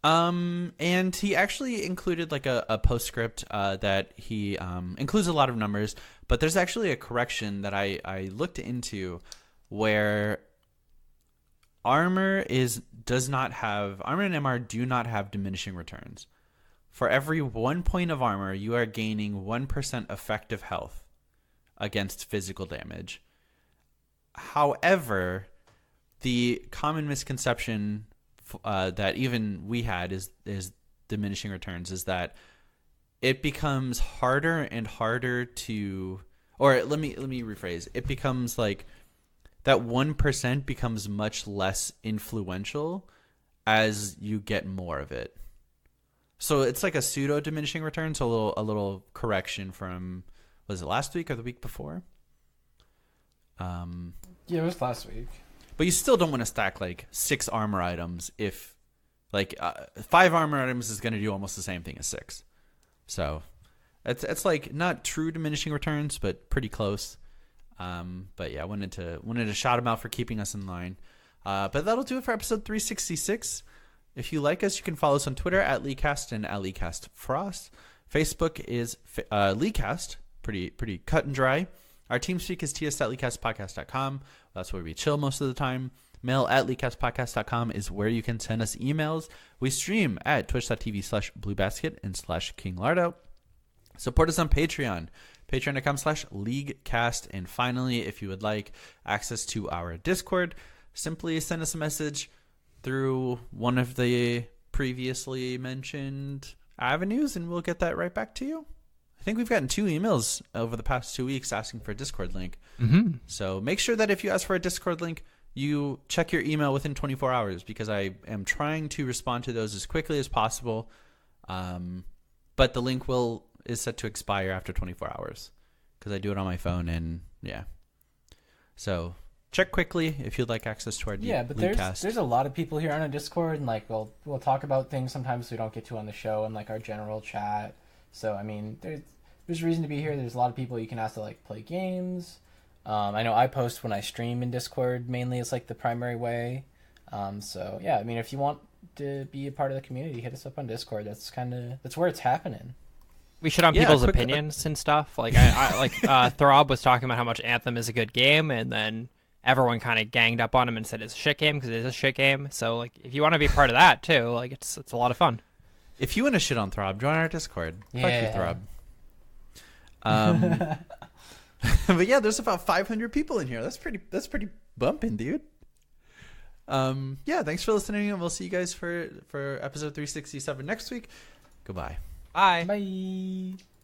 And he actually included like a postscript that he includes a lot of numbers, but there's actually a correction that I looked into where armor and MR do not have diminishing returns. For every 1 point of armor, you are gaining 1% effective health against physical damage. However, the common misconception that even we had is diminishing returns is that it becomes harder and harder to, or let me rephrase. It becomes like that 1% becomes much less influential as you get more of it. So it's like a pseudo diminishing return. So a little correction from, was it last week or the week before? Yeah, it was last week. But you still don't want to stack like 6 armor items if like 5 armor items is going to do almost the same thing as 6. So it's like not true diminishing returns, but pretty close. But yeah, I wanted to shout them out for keeping us in line. But that'll do it for episode 366. If you like us, you can follow us on Twitter at LeeCast and at LeeCastFrost. Facebook is LeeCast, pretty cut and dry. Our TeamSpeak is ts.leecastpodcast.com. That's where we chill most of the time. Mail at leecastpodcast.com is where you can send us emails. We stream at twitch.tv/bluebasket and /KingLardo. Support us on Patreon, patreon.com/LeagueCast. And finally, if you would like access to our Discord, simply send us a message through one of the previously mentioned avenues, and we'll get that right back to you. think we've gotten 2 emails over the past 2 weeks asking for a Discord link. Mm-hmm. So make sure that if you ask for a Discord link, you check your email within 24 hours because I am trying to respond to those as quickly as possible. But the link is set to expire after 24 hours because I do it on my phone and yeah. So check quickly if you'd like access to our but Leadcast. there's a lot of people here on a Discord, and like we'll talk about things sometimes we don't get to on the show and like our general chat. So I mean, there's reason to be here. There's a lot of people you can ask to like play games. I know I post when I stream in Discord mainly. It's like the primary way. So yeah, I mean, if you want to be a part of the community, hit us up on Discord. That's where it's happening. We should on people's opinions and stuff. Like Throb was talking about how much Anthem is a good game, and then everyone kind of ganged up on him and said it's a shit game because it is a shit game. So like, if you want to be part of that too, like it's a lot of fun. If you want to shit on Throb, join our Discord. Yeah. Fuck you, Throb. But yeah, there's about 500 people in here. That's pretty bumping, dude. Yeah, thanks for listening, and we'll see you guys for episode 367 next week. Goodbye. Bye. Bye.